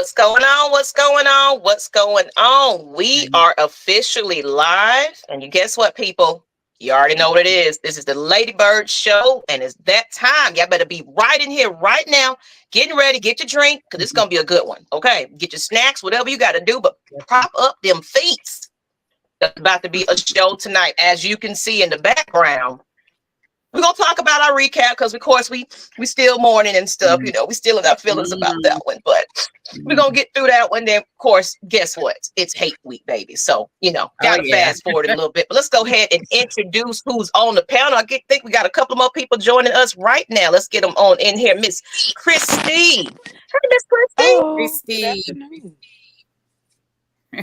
What's going on? What's going on? What's going on? We are officially live. And you guess what, people? You already know what it is. This is the Ladybird Show, and it's that time. Y'all better be right in here right now, getting ready, get your drink, because it's going to be a good one, okay? Get your snacks, whatever you got to do, but prop up them feet. It's about to be a show tonight. As you can see in the background, we're going to talk about our recap because, of course, we still mourning and stuff. You know, we still in our feelings about that one. But we're going to get through that one. Then, of course, guess what? It's hate week, baby. So, you know, got to fast forward a little bit. But let's go ahead and introduce who's on the panel. Think we got a couple more people joining us right now. Let's get them on in here. Miss Christy. Hey, Miss Christy. Oh, Christy.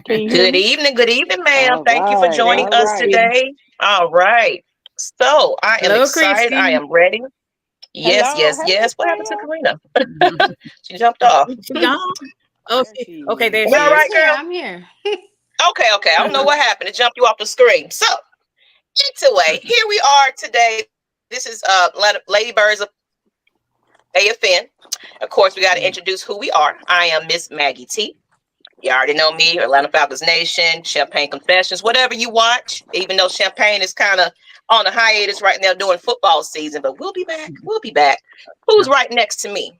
Good evening, ma'am. Thank you for joining us today. All right. So I am excited. Christy. I am ready. Yes. What happened to Karina? She jumped off. She gone. Okay. There she all right, girl? I'm here. Okay. I don't know what happened. It jumped you off the screen. So anyway, here we are today. This is Ladybirds of AFN. Of course, we got to introduce who we are. I am Ms Maggie T. You already know me, Atlanta Falcons Nation, Champagne Confessions, whatever you watch, even though Champagne is kind of on a hiatus right now during football season, but we'll be back. Who's right next to me?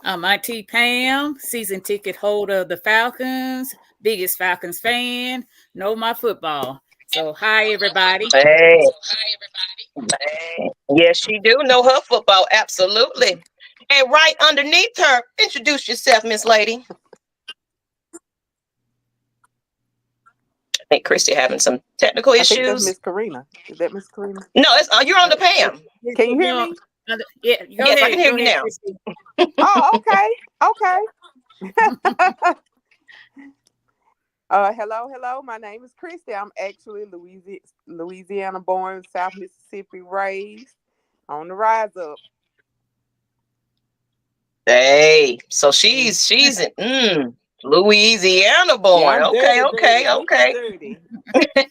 My T Pam, season ticket holder of the Falcons, biggest Falcons fan, know my football. So hi everybody. Hey. Yes, she do know her football, absolutely. And right underneath her, introduce yourself, Miss Lady. I think Christy having some technical issues. I think that's Miss Karina. Is that Miss Karina? No, you're on the Pam. Can you hear me? Yeah, yes, I can hear you now. Oh, okay. Hello. My name is Christy. I'm actually Louisiana born, South Mississippi raised, on the rise up. Hey, so she's Louisiana born. Yeah, Okay.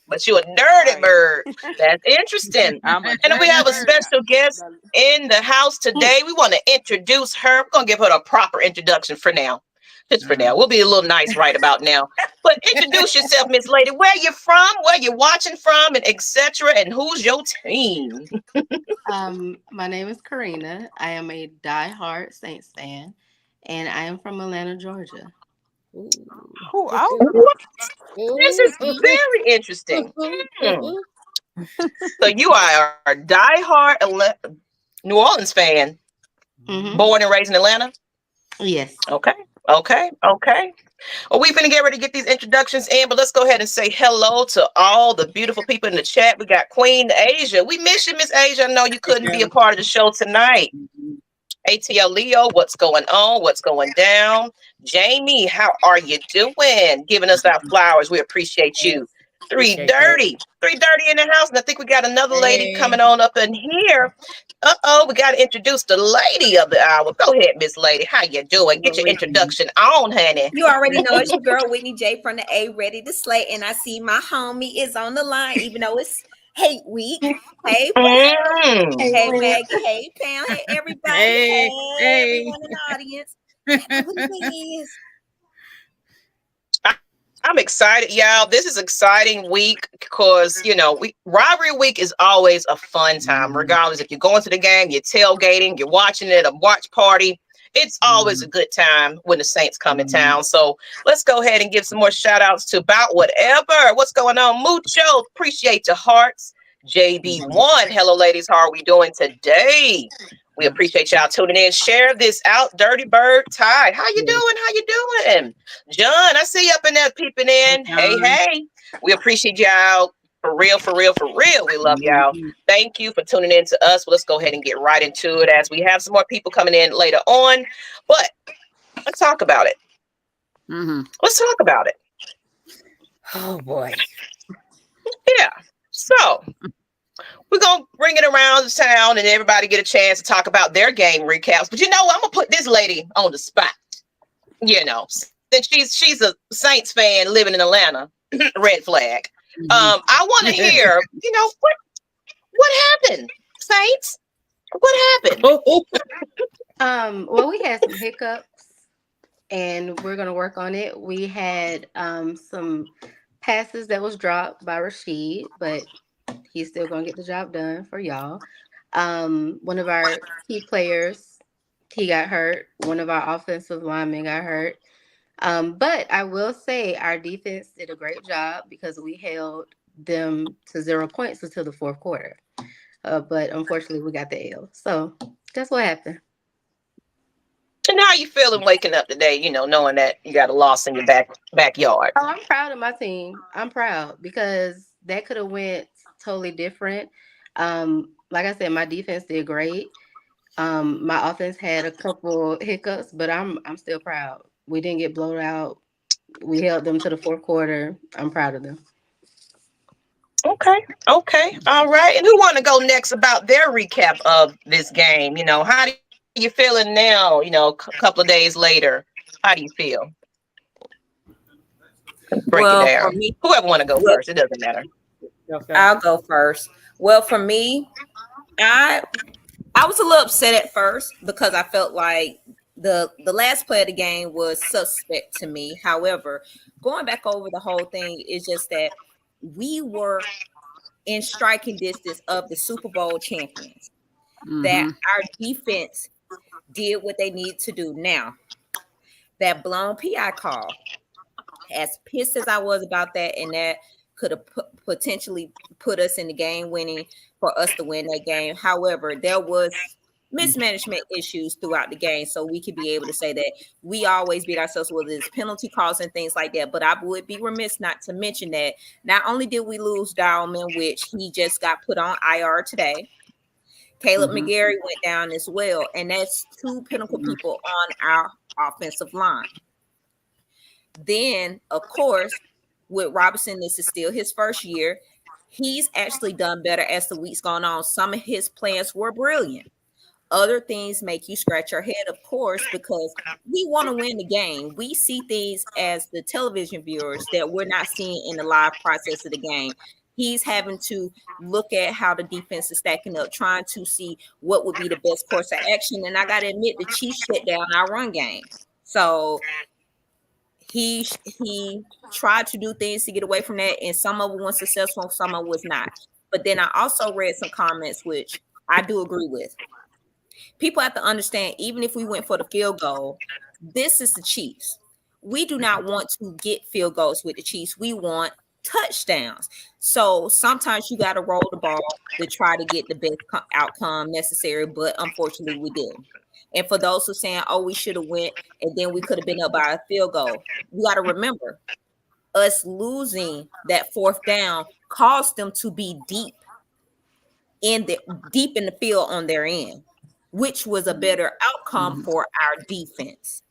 But you a dirty bird. That's interesting. And we have a special guest in the house today. We want to introduce her. We're going to give her a proper introduction for now. Just for now. We'll be a little nice right about now. But introduce yourself, Miss Lady. Where you from? Where you watching from? And etc. And who's your team? My name is Karina. I am a diehard Saints fan, and I am from Atlanta, Georgia. This is very interesting. So you are a diehard New Orleans fan, born and raised in Atlanta? Yes. Okay. Well, we're going to get ready to get these introductions in, but let's go ahead and say hello to all the beautiful people in the chat. We got Queen Asia. We miss you, Miss Asia. I know you couldn't be a part of the show tonight. ATL Leo, what's going on? What's going down? Jamie, how are you doing? Giving us our flowers. We appreciate you. 3:30 in the house. And I think we got another lady coming on up in here. We got to introduce the lady of the hour. Go ahead, Miss Lady. How you doing? Get your introduction on, honey. You already know it's your girl, Whitney J from the A, ready to slay. And I see my homie is on the line, even though it's hate week. Hey, hey Maggie, hey Pam, hey everybody, hey everyone in the audience. Please. I'm excited, y'all. This is an exciting week because, Rivalry week is always a fun time, regardless if you're going to the game, you're tailgating, you're watching it, a watch party. It's always a good time when the Saints come in town. So let's go ahead and give some more shout outs to About Whatever. What's going on? Mucho. Appreciate your hearts. JB1. Hello, ladies. How are we doing today? We appreciate y'all tuning in. Share this out. Dirty Bird Tide. How you doing? John, I see you up in there peeping in. Hey. We appreciate y'all. For real. We love y'all. Thank you for tuning in to us. Well, let's go ahead and get right into it as we have some more people coming in later on. But let's talk about it. Let's talk about it. Oh, boy. Yeah. So we're going to bring it around the town and everybody get a chance to talk about their game recaps. But I'm going to put this lady on the spot. Since she's a Saints fan living in Atlanta, red flag. I want to hear, what happened, Saints? What happened? Well, we had some hiccups, and we're gonna work on it. We had some passes that was dropped by Rashid, but he's still gonna get the job done for y'all. One of our key players, he got hurt. One of our offensive linemen got hurt. But I will say our defense did a great job because we held them to 0 points until the fourth quarter. But unfortunately, we got the L. So that's what happened. And how you feeling waking up today, knowing that you got a loss in your backyard? Oh, I'm proud of my team. I'm proud because that could have went totally different. Like I said, my defense did great. My offense had a couple hiccups, but I'm still proud. We didn't get blown out. We held them to the fourth quarter. I'm proud of them. Okay. All right. And who want to go next about their recap of this game? How do you feeling now, a couple of days later? How do you feel? Break it down. For me, whoever want to go first, it doesn't matter. I'll go first. Well, for me, I was a little upset at first because I felt like the last play of the game was suspect to me. However, going back over the whole thing is just that we were in striking distance of the Super Bowl champions. That our defense did what they needed to do. Now, that blown PI call, as pissed as I was about that, and that could have potentially put us in the game winning for us to win that game. However, there was mismanagement issues throughout the game, so we could be able to say that we always beat ourselves with this penalty calls and things like that. But I would be remiss not to mention that not only did we lose Dialman, which he just got put on IR today, Caleb McGarry went down as well, and that's two pinnacle people on our offensive line. Then, of course, with Robinson, this is still his first year. He's actually done better as the weeks gone on. Some of his plans were brilliant. Other things make you scratch your head, of course, because we want to win the game. We see things as the television viewers that we're not seeing in the live process of the game. He's having to look at how the defense is stacking up, trying to see what would be the best course of action. And I got to admit, the Chiefs shut down our run game. So he tried to do things to get away from that, and some of it was successful, some of it was not. But then I also read some comments, which I do agree with. People have to understand, even if we went for the field goal, this is the Chiefs. We do not want to get field goals with the Chiefs. We want touchdowns. So sometimes you got to roll the ball to try to get the best outcome necessary, but unfortunately we didn't. And for those who are saying, oh, we should have went and then we could have been up by a field goal, you got to remember, us losing that fourth down caused them to be deep in the field on their end, which was a better outcome for our defense.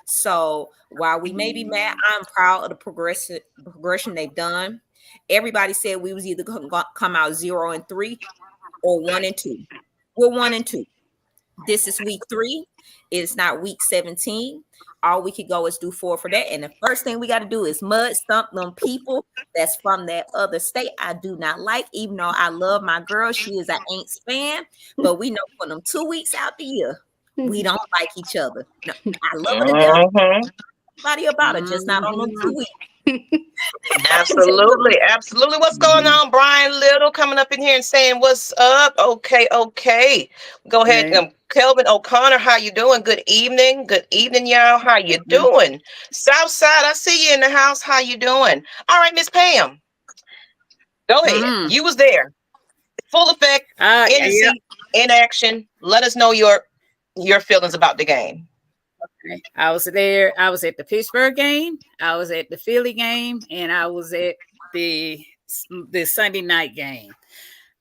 So while we may be mad, I'm proud of the progression they've done. Everybody said we was either going to come out 0-3 or 1-2. We're 1-2. This is week 3. It's not week 17. All we could go is do 4 for that. And the first thing we got to do is mud stump them people that's from that other state I do not like, even though I love my girl. She is an Aints fan. But we know for them 2 weeks out the year, we don't like each other. No, I love her to death. Everybody about her, just not on them 2 weeks. Absolutely. What's going on, Brian Little, coming up in here and saying what's up? Okay. Go ahead. Right. Kelvin O'Connor, how you doing? Good evening, y'all. How you doing? Southside, I see you in the house. How you doing? All right, Miss Pam, go ahead. You was there, full effect, in the seat, in action. Let us know your feelings about the game. Okay. I was there. I was at the Pittsburgh game. I was at the Philly game, and I was at the Sunday night game.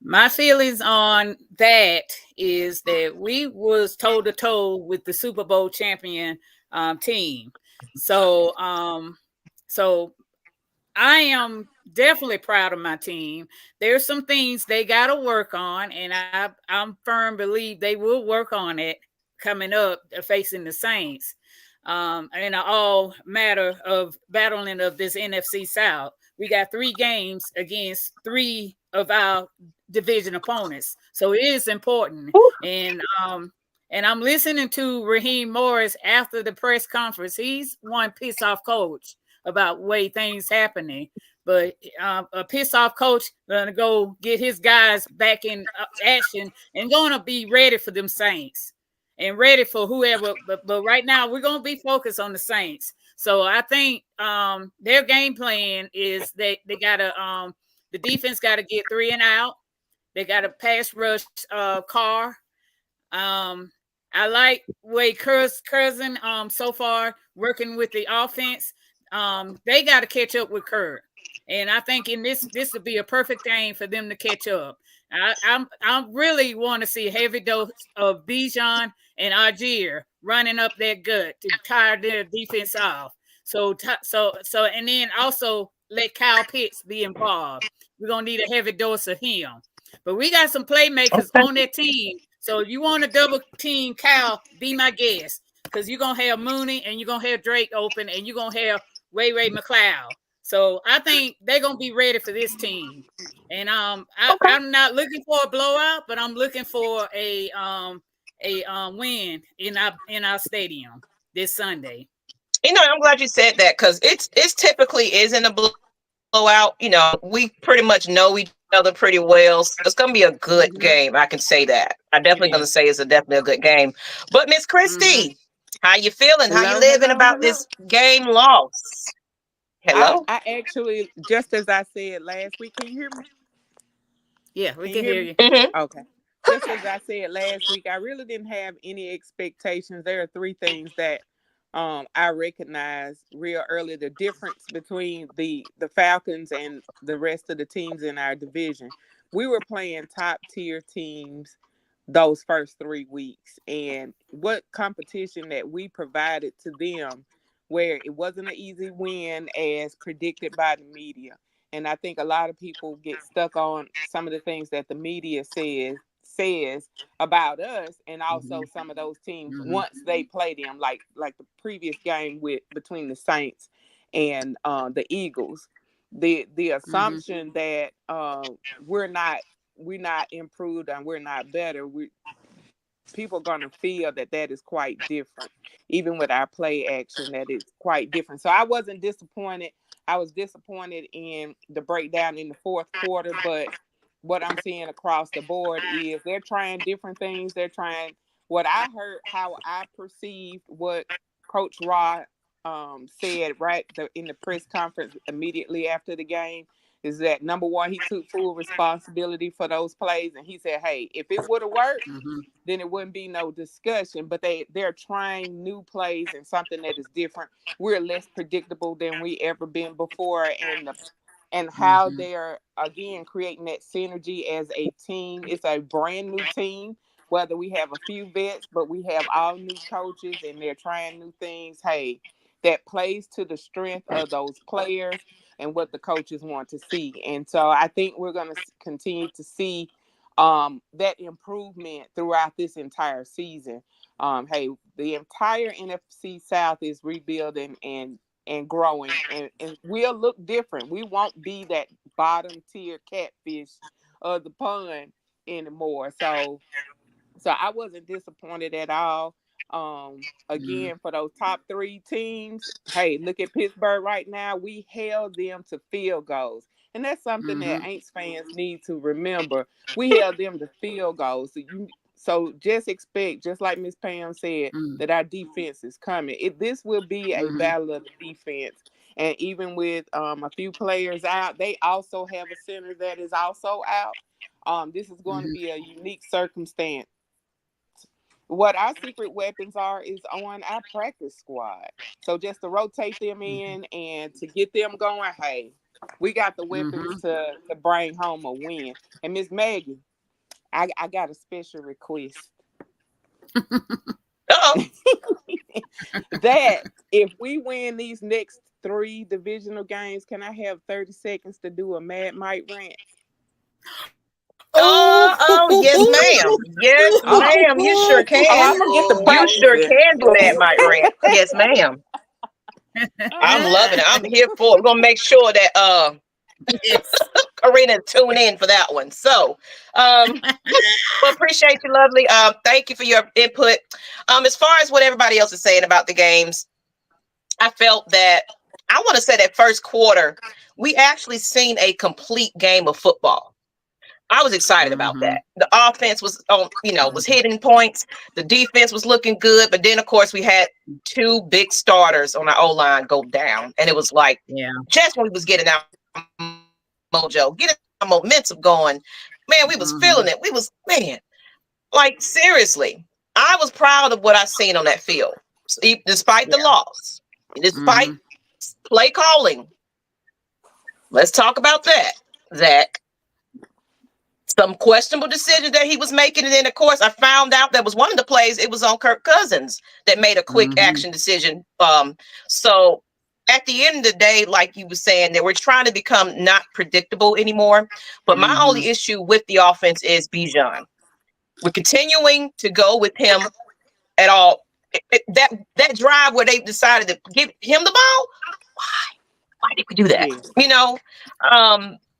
My feelings on that is that we was toe to toe with the Super Bowl champion team. So I am definitely proud of my team. There's some things they got to work on, and I'm firm believe they will work on it coming up facing the Saints. In all matter of battling of this NFC South. We got 3 games against 3 of our division opponents. So it is important. And And I'm listening to Raheem Morris after the press conference. He's one pissed off coach about way things happening. But a pissed off coach gonna go get his guys back in action and gonna be ready for them Saints and ready for whoever. But right now we're gonna be focused on the Saints. So I think their game plan is they gotta the defense gotta get 3 and out. They got a pass rush Carr. I like way Cousin so far working with the offense. They got to catch up with Kerr. And I think in this would be a perfect game for them to catch up. I really want to see a heavy dose of Bijan and Algier running up their gut to tire their defense off. So and then also let Kyle Pitts be involved. We're gonna need a heavy dose of him. But we got some playmakers on that team. So if you want to double team Kyle, be my guest. Because you're gonna have Mooney and you're gonna have Drake open and you're gonna have Ray McLeod. So I think they're gonna be ready for this team. And I'm not looking for a blowout, but I'm looking for a win in our stadium this Sunday. You know, I'm glad you said that because it's typically isn't a blowout. You know, we pretty much know each other pretty well. So it's gonna be a good game. I can say that. I'm definitely gonna say it's definitely a good game. But Miss Christie, how you feeling? How you living about this game loss? Hello. I actually, just as I said last week, can you hear me? Yeah, we can hear you. Mm-hmm. Okay. Just as I said last week, I really didn't have any expectations. There are 3 things that I recognized real early: the difference between the Falcons and the rest of the teams in our division. We were playing top tier teams those first 3 weeks, and what competition that we provided to them, where it wasn't an easy win as predicted by the media. And I think a lot of people get stuck on some of the things that the media says about us, and also some of those teams once they play them, like the previous game between the Saints and the Eagles. The assumption that we're not improved and we're not better, people are going to feel that is quite different. Even with our play action, that is quite different. So I wasn't disappointed. I was disappointed in the breakdown in the fourth quarter, but what I'm seeing across the board is they're trying different things. They're trying what I heard, how I perceived what Coach Rod said in the press conference immediately after the game, is that number one, he took full responsibility for those plays, and he said, hey, if it would have worked, then it wouldn't be no discussion. But they're trying new plays and something that is different. We're less predictable than we ever been before, and how they're again creating that synergy as a team. It's a brand new team, whether we have a few vets, but we have all new coaches and they're trying new things. Hey, that plays to the strength of those players and what the coaches want to see. And so I think we're going to continue to see that improvement throughout this entire season. Hey, the entire NFC South is rebuilding and growing, and we'll look different. We won't be that bottom tier catfish of the pond anymore. So I wasn't disappointed at all. Again, for those top 3 teams, hey, look at Pittsburgh right now. We held them to field goals. And that's something that Aints fans need to remember. We held them to field goals. So just expect, just like Ms. Pam said, that our defense is coming. This will be a battle of the defense. And even with a few players out, they also have a center that is also out. This is going to be a unique circumstance. What our secret weapons are is on our practice squad. So just to rotate them in and to get them going, hey, we got the weapons to bring home a win. And Ms. Maggie, I got a special request. That if we win these next 3 divisional games, can I have 30 seconds to do a Mad Mike rant? Yes, ma'am. Yes, ma'am. You sure can. I'm gonna get the you sure can do that, Mike Rant. Yes, ma'am. I'm loving it. I'm here for it. We're gonna make sure that Karina tune in for that one. So, well, appreciate you, lovely. Thank you for your input. As far as what everybody else is saying about the games, I felt that I want to say that first quarter, we actually seen a complete game of football. I was excited about that. The offense was on, was hitting points. The defense was looking good, but then of course we had two big starters on our O-line go down, and it was like, just when we was getting our mojo, getting our momentum going, man, we was feeling it. We was, man, like seriously, I was proud of what I seen on that field, despite the loss, despite play calling. Let's talk about that, Zach. Some questionable decisions that he was making. And then, of course, I found out that was one of the plays. It was on Kirk Cousins that made a quick action decision. So at the end of the day, like you were saying, that we're trying to become not predictable anymore. But my only issue with the offense is Bijan. We're continuing to go with him at all. That drive where they decided to give him the ball. Why did we do that?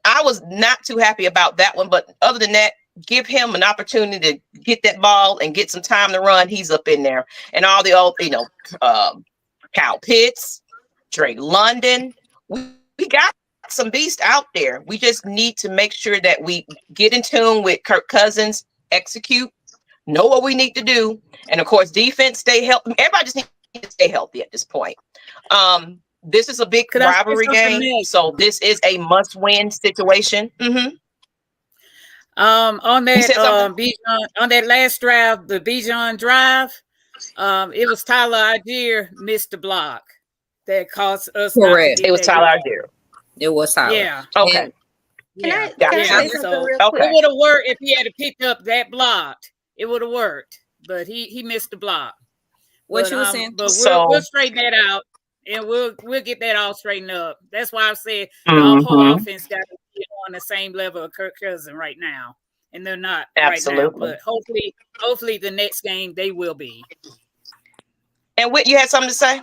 I was not too happy about that one, but other than that, give him an opportunity to get that ball and get some time to run. He's up in there. And all the old, Kyle Pitts, Drake London, we got some beasts out there. We just need to make sure that we get in tune with Kirk Cousins, execute, know what we need to do. And of course, defense, stay healthy. Everybody just needs to stay healthy at this point. This is a big rivalry game, so this is a must-win situation. On that last drive, the Bijan drive, it was Tyler Algier missed the block that cost us. Correct. It was Tyler Algier. It was Tyler. Yeah. Okay. Can I say something real quick? It would have worked if he had picked up that block. It would have worked, but he missed the block. What you were saying? But we'll straighten that out. And we'll get that all straightened up. That's why I said the whole offense got to be on the same level of Kirk Cousins right now, and they're not right now. But hopefully the next game they will be. And Whit, you had something to say?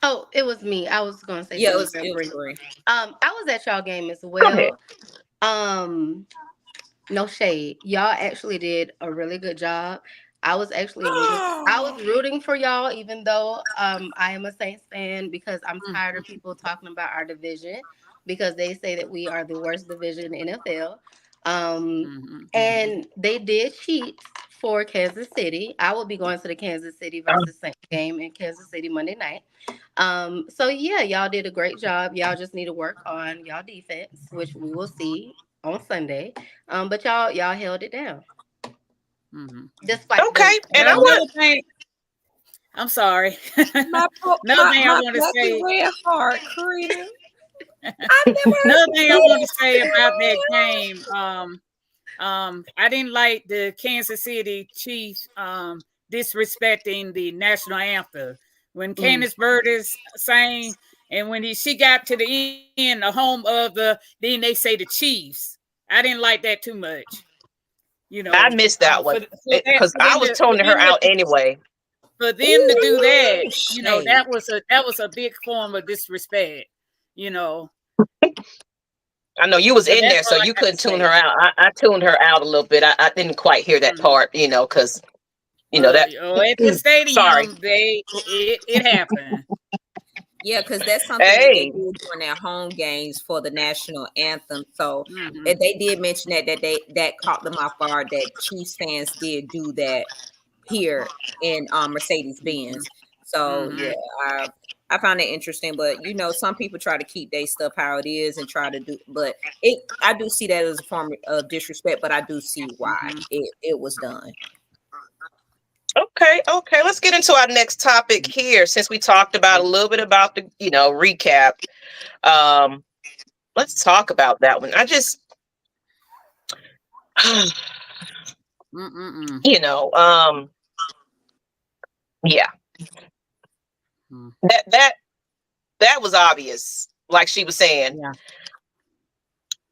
Oh, it was me. I was going to say it was briefly. I was at y'all game as well. No shade. Y'all actually did a really good job. I was actually rooting for y'all, even though I am a Saints fan, because I'm tired of people talking about our division, because they say that we are the worst division in NFL. And they did cheat for Kansas City. I will be going to the Kansas City versus Saints game in Kansas City Monday night. So yeah, y'all did a great job. Y'all just need to work on y'all defense, which we will see on Sunday. But y'all held it down. Despite and I'm sorry. Another thing I want to say. Another thing I want to say about that game. I didn't like the Kansas City Chiefs disrespecting the national anthem when Candace Burtis sang, and when she got to the end, the home of then they say the Chiefs. I didn't like that too much. I missed that one because I was toning her out anyway. For them to do that, that was a big form of disrespect. I know you was in there, so you couldn't tune her out. I tuned her out a little bit. I didn't quite hear that part, because that. At the stadium, sorry, it happened. Yeah, because that's something that they do during their home games for the national anthem. So they did mention that caught them off guard, that Chiefs fans did do that here in Mercedes-Benz. So I found it interesting, but some people try to keep their stuff how it is and try to do, but I do see that as a form of disrespect, but I do see why it was done. Okay. Let's get into our next topic here. Since we talked about a little bit about the, recap, let's talk about that one. I just, yeah, that was obvious. Like she was saying,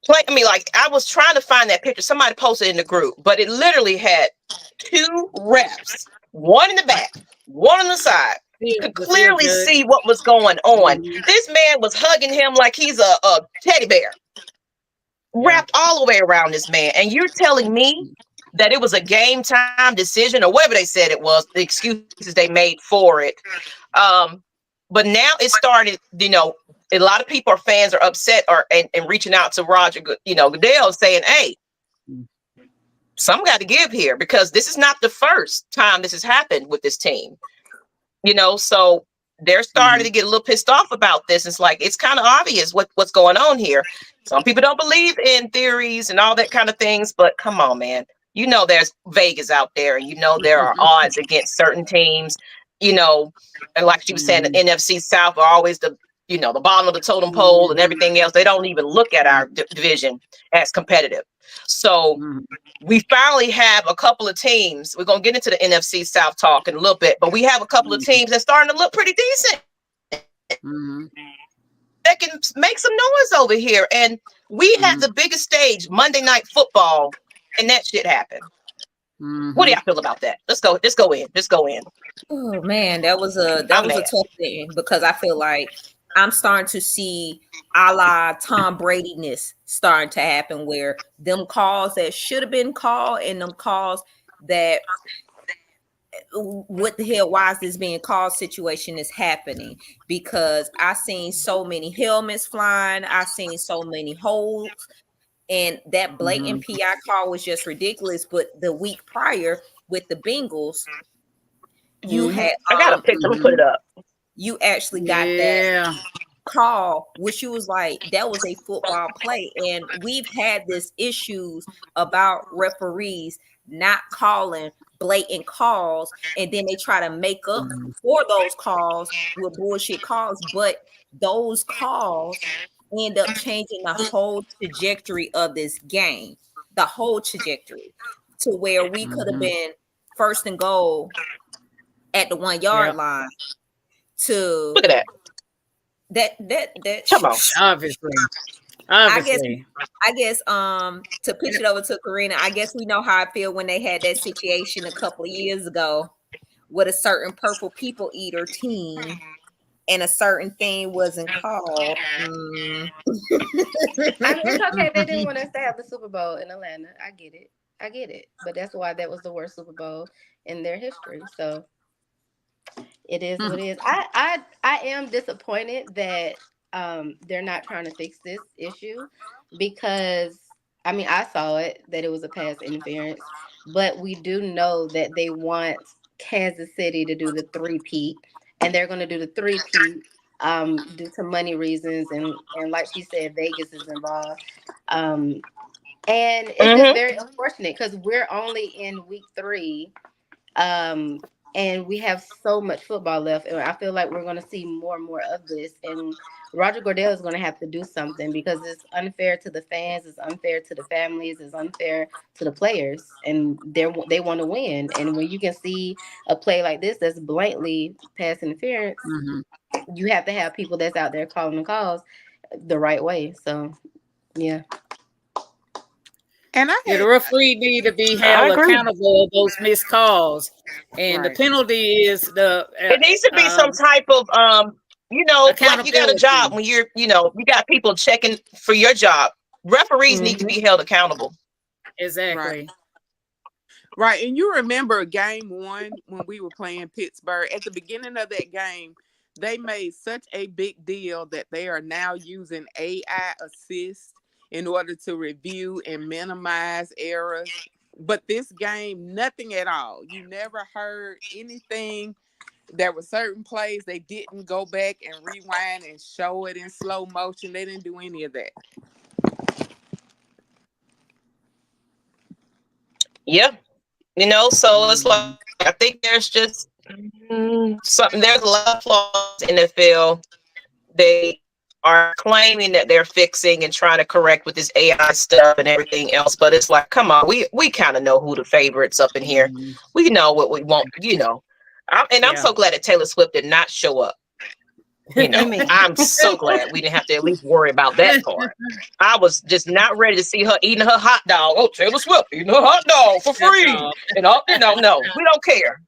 I was trying to find that picture. Somebody posted in the group, but it literally had two refs, one in the back, one on the side. You could clearly see what was going on. This man was hugging him like he's a teddy bear. wrapped all the way around this man. And you're telling me that it was a game time decision or whatever they said it was, the excuses they made for it. But now it started, you know, a lot of people, fans are upset and reaching out to Roger, you know, Goodell, saying, hey, some got to give here, because this is not the first time this has happened with this team, you know. So they're starting to get a little pissed off about this. It's like, it's kind of obvious what's going on here. Some people don't believe in theories and all that kind of things, but come on, man. You know, there's Vegas out there, and you know, there are odds against certain teams, you know, and like she was saying, the NFC South are always the, you know, the bottom of the totem pole and everything else. They don't even look at our division as competitive. So we finally have a couple of teams. We're going to get into the NFC South talk in a little bit, but we have a couple of teams that's starting to look pretty decent. That can make some noise over here. And we had the biggest stage, Monday Night Football, and that shit happened. What do y'all feel about that? Let's go in. Oh man, that was a tough thing, because I feel like I'm starting to see a la Tom Brady-ness starting to happen, where them calls that should have been called and them calls that what the hell, why is this being called situation is happening, because I seen so many helmets flying, I seen so many holds, and that blatant PI call was just ridiculous. But the week prior with the Bengals, you had I got a picture, put it up. You actually got that call, which you was like, that was a football play. And we've had this issues about referees not calling blatant calls, and then they try to make up for those calls with bullshit calls, but those calls end up changing the whole trajectory of this game, the whole trajectory, to where we could have been first and goal at the 1 yard line. To look at that come on. Obviously. I guess to pitch it over to Karina, I guess we know how I feel when they had that situation a couple of years ago with a certain purple people eater team, and a certain thing wasn't called. I mean, it's okay. They didn't want us to have the Super Bowl in Atlanta. I get it. But that's why that was the worst Super Bowl in their history. So it is what it is. I am disappointed that they're not trying to fix this issue, because I mean, I saw it that it was a pass interference, but we do know that they want Kansas City to do the three-peat, and they're going to do the three-peat due to money reasons, and like she said, Vegas is involved. And it's just very unfortunate, because we're only in week 3. And we have so much football left, and I feel like we're going to see more and more of this. And Roger Goodell is going to have to do something, because it's unfair to the fans, it's unfair to the families, it's unfair to the players, and they want to win. And when you can see a play like this that's blatantly pass interference, you have to have people that's out there calling the calls the right way. So, yeah. And the referee need to be held accountable of those missed calls, and the penalty is it needs to be some type of you know, like you got a job when you're, you know, you got people checking for your job. Referees need to be held accountable. Exactly. Right. And you remember game 1 when we were playing Pittsburgh, at the beginning of that game, they made such a big deal that they are now using AI assist in order to review and minimize errors. But this game, nothing at all. You never heard anything. There were certain plays they didn't go back and rewind and show it in slow motion. They didn't do any of that. Yeah. You know, so it's like, I think there's just something, there's a lot of flaws in the NFL. They are claiming that they're fixing and trying to correct with this AI stuff and everything else, but it's like, come on, we kind of know who the favorites up in here. We know what we want, you know. I'm so glad that Taylor Swift did not show up. You know, I'm so glad we didn't have to at least worry about that part. I was just not ready to see her eating her hot dog. Oh, Taylor Swift eating her hot dog for free. And all, you know, no, we don't care.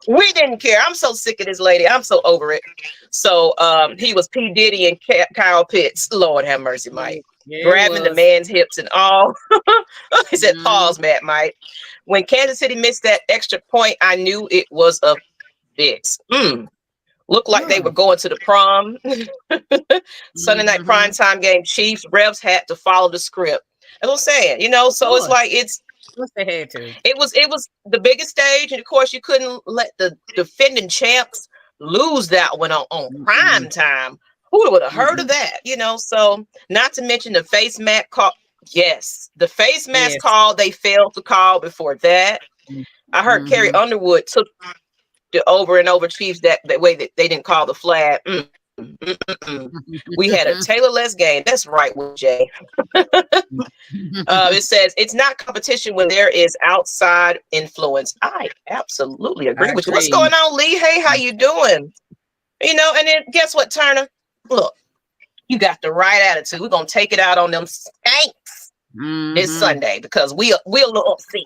We didn't care. I'm so sick of this lady. I'm so over it. So he was P. Diddy and Kyle Pitts. Lord have mercy, Mike. grabbing the man's hips and all. He said, pause, Matt Might. When Kansas City missed that extra point, I knew it was a fix. Looked like they were going to the prom. Sunday night primetime game. Chiefs, Revs had to follow the script. That's what I'm saying, you know, so it's like they had to. It was the biggest stage, and of course you couldn't let the defending champs lose that one on prime time. Who would have heard of that? You know, so not to mention the face mask call. Yes, the face mask call they failed to call before that. I heard Carrie Underwood took the over and over Chiefs that way that they didn't call the flag. We had a Taylor-less game. That's right, with Jay. It says it's not competition when there is outside influence. I absolutely agree with you. What's going on, Lee? Hey, how you doing? You know, and then guess what, Turner? Look, you got the right attitude. We're gonna take it out on them skanks this Sunday because we're a little upset.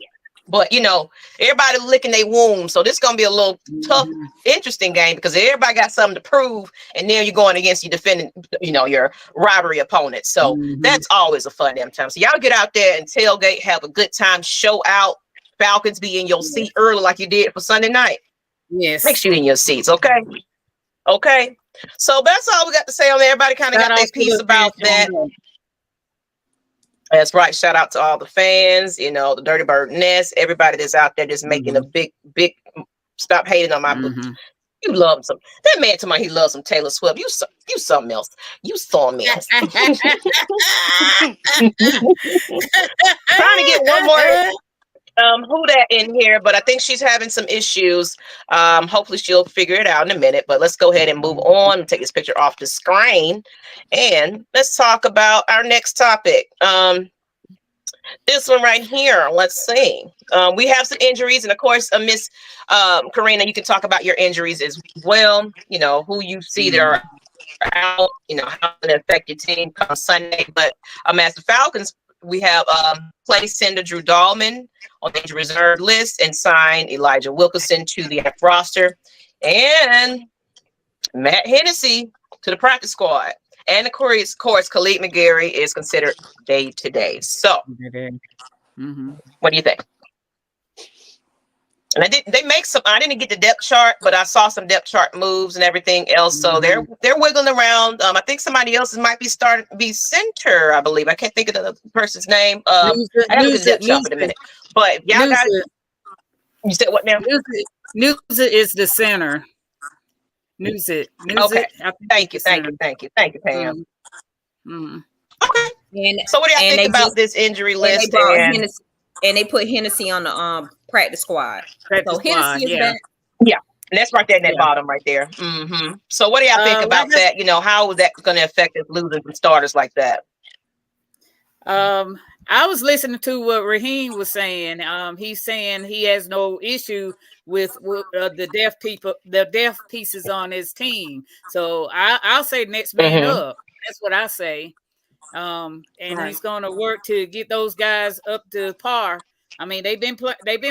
But you know, everybody licking their wounds, so this is gonna be a little tough, interesting game because everybody got something to prove, and then you're going against your defending, you know, your rivalry opponent. So that's always a fun damn time. So y'all get out there and tailgate, have a good time, show out. Falcons, be in your seat early like you did for Sunday night. Yes, make sure you're in your seats, okay? Okay. So that's all we got to say on there. Everybody kind of got their piece about that. That's right. Shout out to all the fans, you know, the Dirty Bird Nest, everybody that's out there just making a big stop hating on my You love some. That man told me he loves some Taylor Swift. You something else. You something else. Trying to get one more who that in here, but I think she's having some issues. Hopefully she'll figure it out in a minute, but let's go ahead and move on. Take this picture off the screen and let's talk about our next topic. This one right here. Let's see. We have some injuries, and of course, Miss Karina, you can talk about your injuries as well. You know, who you see that are out, you know, how it affect your team come Sunday. But as the Falcons, we have placed Cinder Drew Dahlman on the injury reserve list and signed Elijah Wilkinson to the roster and Matt Hennessy to the practice squad. And of course, Khalid McGarry is considered day-to-day. So, what do you think? And they make some. I didn't get the depth chart, but I saw some depth chart moves and everything else. So they're wiggling around. I think somebody else might be starting to be center. I believe I can't think of the person's name. I have the depth chart in a minute. But y'all guys, you said what now? Newsa is the center. Newsa. Okay. Thank you, Pam. Okay. So what do y'all think about this injury list? And they put Hennessy on the practice squad. Hennessy is back. Yeah, and that's right there in that bottom right there. So what do y'all think about that? You know, how is that going to affect us losing some starters like that? I was listening to what Raheem was saying. He's saying he has no issue with the deaf pieces on his team. So I'll say next man up. That's what I say. And he's going to work to get those guys up to par. I mean, they've been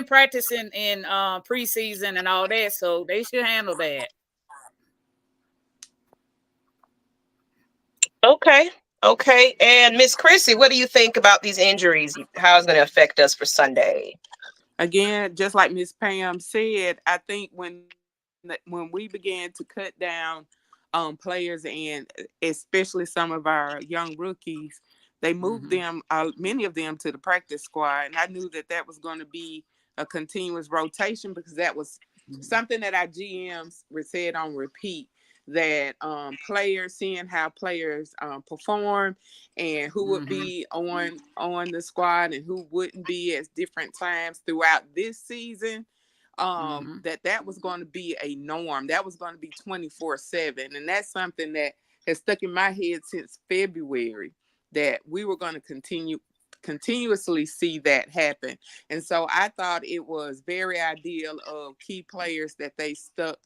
practicing in preseason and all that, so they should handle that. Okay. And Miss Chrissy, what do you think about these injuries? How it's going to affect us for Sunday? Again, just like Miss Pam said, I think when we began to cut down players and especially some of our young rookies, they moved them, many of them, to the practice squad. And I knew that was going to be a continuous rotation because that was something that our GMs said on repeat, that seeing how players perform and who would be on the squad and who wouldn't be at different times throughout this season. That was going to be a norm. That was going to be 24/7. And that's something that has stuck in my head since February, that we were going to continuously see that happen. And so I thought it was very ideal of key players that they stuck,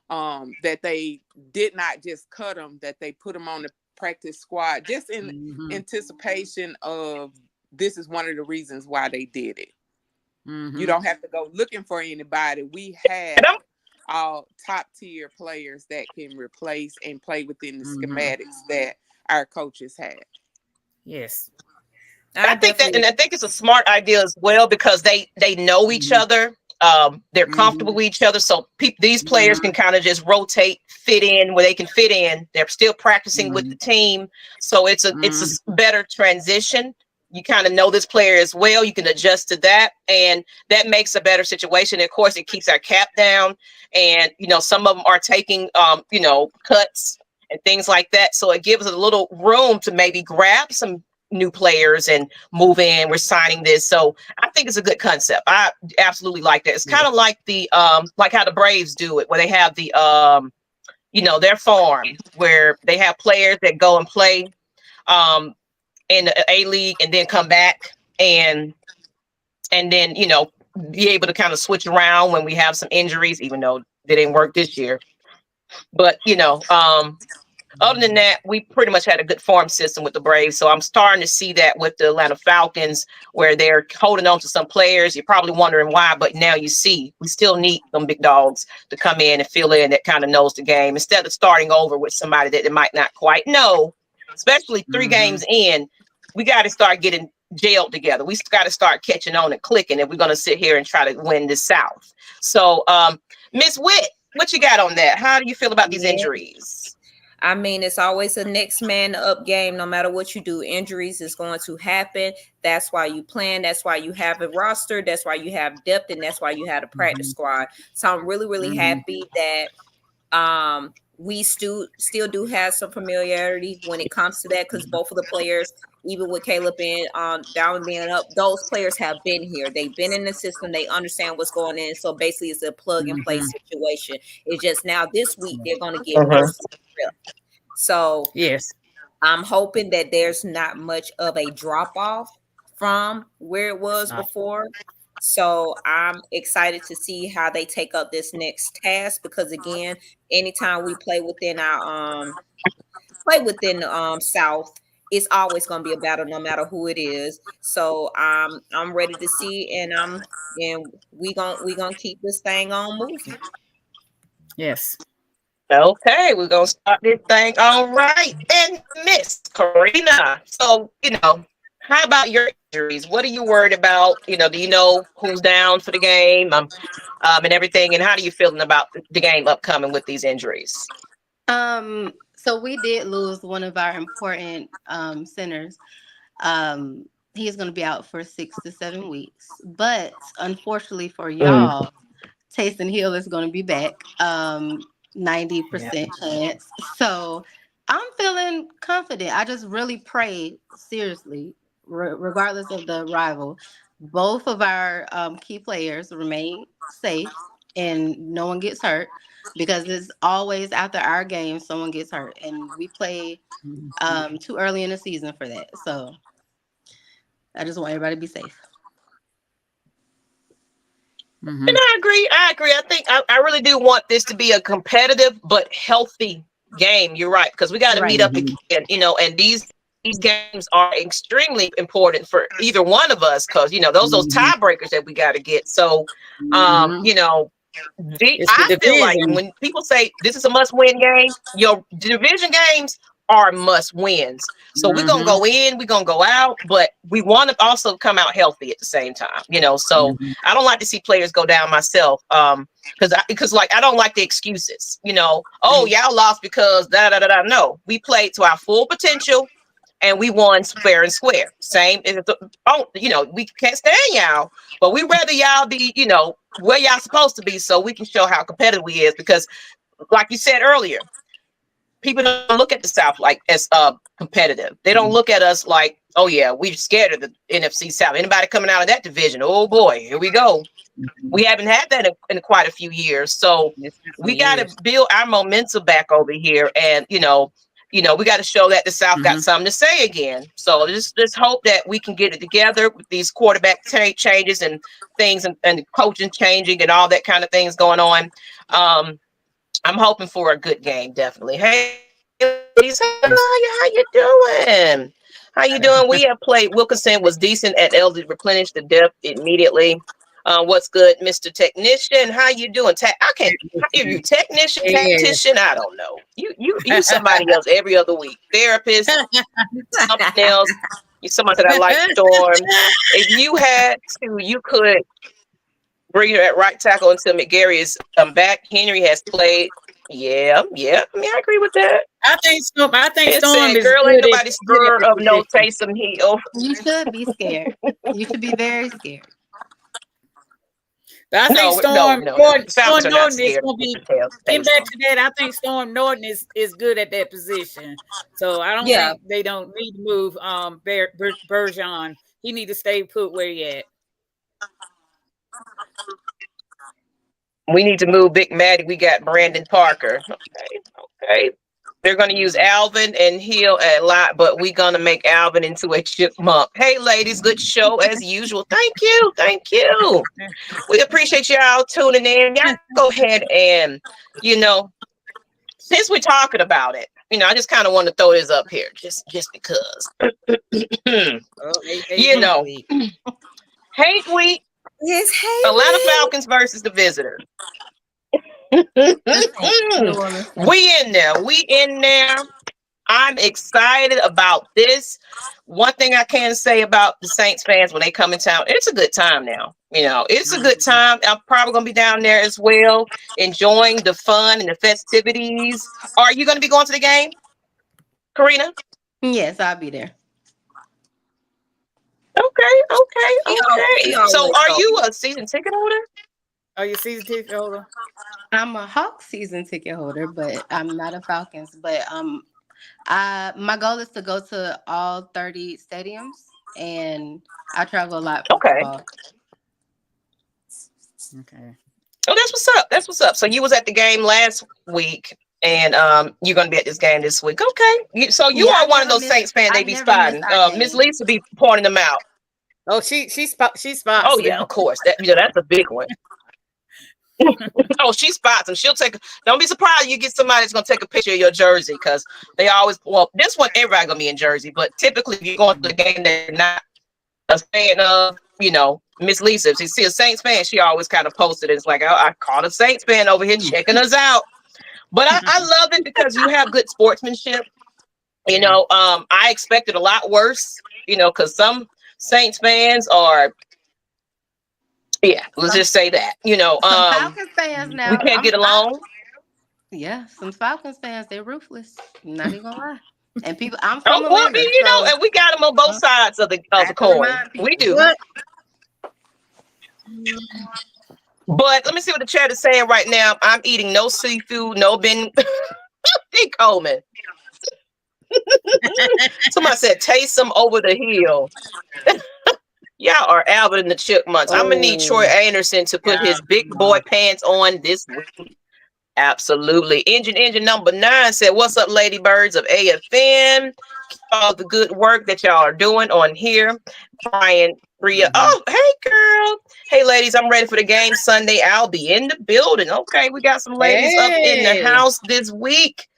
that they did not just cut them, that they put them on the practice squad, just in anticipation of this is one of the reasons why they did it. You don't have to go looking for anybody. We have all top tier players that can replace and play within the schematics that our coaches had. Yes. I think that, and I think it's a smart idea as well because they know each other. They're comfortable with each other, so these players can kind of just rotate, fit in where they can fit in. They're still practicing with the team, so it's a better transition. You kind of know this player as well. You can adjust to that, and that makes a better situation. And of course, it keeps our cap down, and some of them are taking cuts and things like that. So it gives a little room to maybe grab some new players and move in. We're signing this, so I think it's a good concept. I absolutely like that. It's kind of like the like how the Braves do it, where they have the their farm where they have players that go and play in the A League and then come back and then be able to kind of switch around when we have some injuries, even though they didn't work this year. But other than that, we pretty much had a good farm system with the Braves. So I'm starting to see that with the Atlanta Falcons, where they're holding on to some players. You're probably wondering why, but now you see we still need them big dogs to come in and fill in that kind of knows the game instead of starting over with somebody that they might not quite know, especially 3 games in. We got to start getting gelled together. We got to start catching on and clicking if we're going to sit here and try to win the South. So, Ms. Witt, what you got on that? How do you feel about these injuries? I mean, it's always a next man up game. No matter what you do, injuries is going to happen. That's why you plan. That's why you have a roster. That's why you have depth, and that's why you have a practice squad. So I'm really, really happy that we still do have some familiarity when it comes to that, because both of the players, even with Caleb being down and being up, those players have been here. They've been in the system. They understand what's going on. So basically, it's a plug and play situation. It's just now this week they're going to get first trip. So yes, I'm hoping that there's not much of a drop off from where it was before. So I'm excited to see how they take up this next task, because again, anytime we play within our South, it's always going to be a battle no matter who it is. So I'm ready to see, and we gonna keep this thing on moving. Yes. Okay, we're gonna start this thing. All right, and Miss Karina. So how about your injuries? What are you worried about? Do you know who's down for the game and everything? And how do you feeling about the game upcoming with these injuries? So we did lose one of our important centers. He's going to be out for 6 to 7 weeks. But unfortunately for y'all, Taysom Hill is going to be back. 90% chance. So I'm feeling confident. I just really pray, seriously, regardless of the rival, both of our key players remain safe and no one gets hurt, because it's always after our game someone gets hurt, and we play too early in the season for that. So I just want everybody to be safe. And I agree. I think I really do want this to be a competitive but healthy game. You're right, because we got to meet up again, and these games are extremely important for either one of us, because those tiebreakers that we got to get. So I feel like when people say this is a must-win game, your division games are must-wins. So we're gonna go in, we're gonna go out, but we want to also come out healthy at the same time. So I don't like to see players go down myself, because I don't like the excuses. Oh, y'all lost because da da da da. No, we played to our full potential, and we won fair and square. Same. We can't stand y'all, but we rather y'all be where y'all supposed to be, so we can show how competitive we is. Because, like you said earlier, people don't look at the South as competitive. They don't look at us like, oh yeah, we're scared of the NFC South. Anybody coming out of that division, oh boy, here we go. We haven't had that in quite a few years. So we got to build our momentum back over here, and we got to show that the South got something to say again. So just hope that we can get it together with these quarterback changes and things, and coaching changing and all that kind of things going on. I'm hoping for a good game, definitely. Hey, ladies, how you doing? How you doing? We have played. Wilkinson was decent at L to replenish the depth immediately. What's good, Mr. Technician? How you doing? I can't hear you. Technician, tactician, I don't know. You somebody else every other week. Therapist, something else. You someone that I like Storm. If you had to, you could bring her at right tackle until McGarry is back. Henry has played. Yeah. I mean, I agree with that. I think Storm is girl, ain't nobody scared of no position. Taysom Hill. You should be scared. You should be very scared. I think Storm Norton is going to be getting back to that. I think Storm Norton is good at that position, so I don't think they don't need to move Bergeron. He need to stay put where he at. We need to move Big Maddie. We got Brandon Parker. Okay. They're going to use Alvin and Hill a lot, but we're going to make Alvin into a chipmunk. Hey, ladies, good show as usual. Thank you. We appreciate y'all tuning in. Y'all go ahead and, since we're talking about it, I just kind of want to throw this up here just because. Hate week. Yes, hey. Atlanta Falcons versus the Visitors. We in there. I'm excited about this. One thing I can say about the Saints fans when they come in town, it's a good time now. It's a good time. I'm probably going to be down there as well, enjoying the fun and the festivities. Are you going to be going to the game, Karina? Yes, I'll be there. Okay. So are you a season ticket holder? Are you a season ticket holder? I'm a Hawks season ticket holder, but I'm not a Falcons. But my goal is to go to all 30 stadiums, and I travel a lot for football. Okay. Oh, that's what's up. So you was at the game last week, and you're gonna be at this game this week. Okay. So you are one of those Saints fans they be spotting. Miss Lisa be pointing them out. Oh, she spots. Oh yeah, of course. That's a big one. Oh, she spots them. She'll take. Don't be surprised you get somebody that's gonna take a picture of your jersey because they always. Well, this one everybody gonna be in jersey, but typically if you're going to the game, they're not a fan of. Miss Lisa. If she see a Saints fan, she always kind of posted it. It's like, oh, I caught a Saints fan over here checking us out. But I love it because you have good sportsmanship. I expected a lot worse. Because some Saints fans are. Yeah, let's just say that. Falcons fans now. We can't get along. Some Falcons fans, they're ruthless. I'm not even gonna lie. And people, I'm from Atlanta, and we got them on both sides of the coin. We do. But let me see what the chat is saying right now. I'm eating no seafood, no Ben Coleman. Somebody said, taste some over the hill. Y'all are Albert and the Chipmunks. I'm gonna need Troy Anderson to put his big boy pants on this week. Absolutely. Engine number 9 said, what's up, ladybirds of AFN? Keep all the good work that y'all are doing on here. Brian Bria. Oh, hey girl. Hey ladies, I'm ready for the game Sunday. I'll be in the building. Okay, we got some ladies up in the house this week.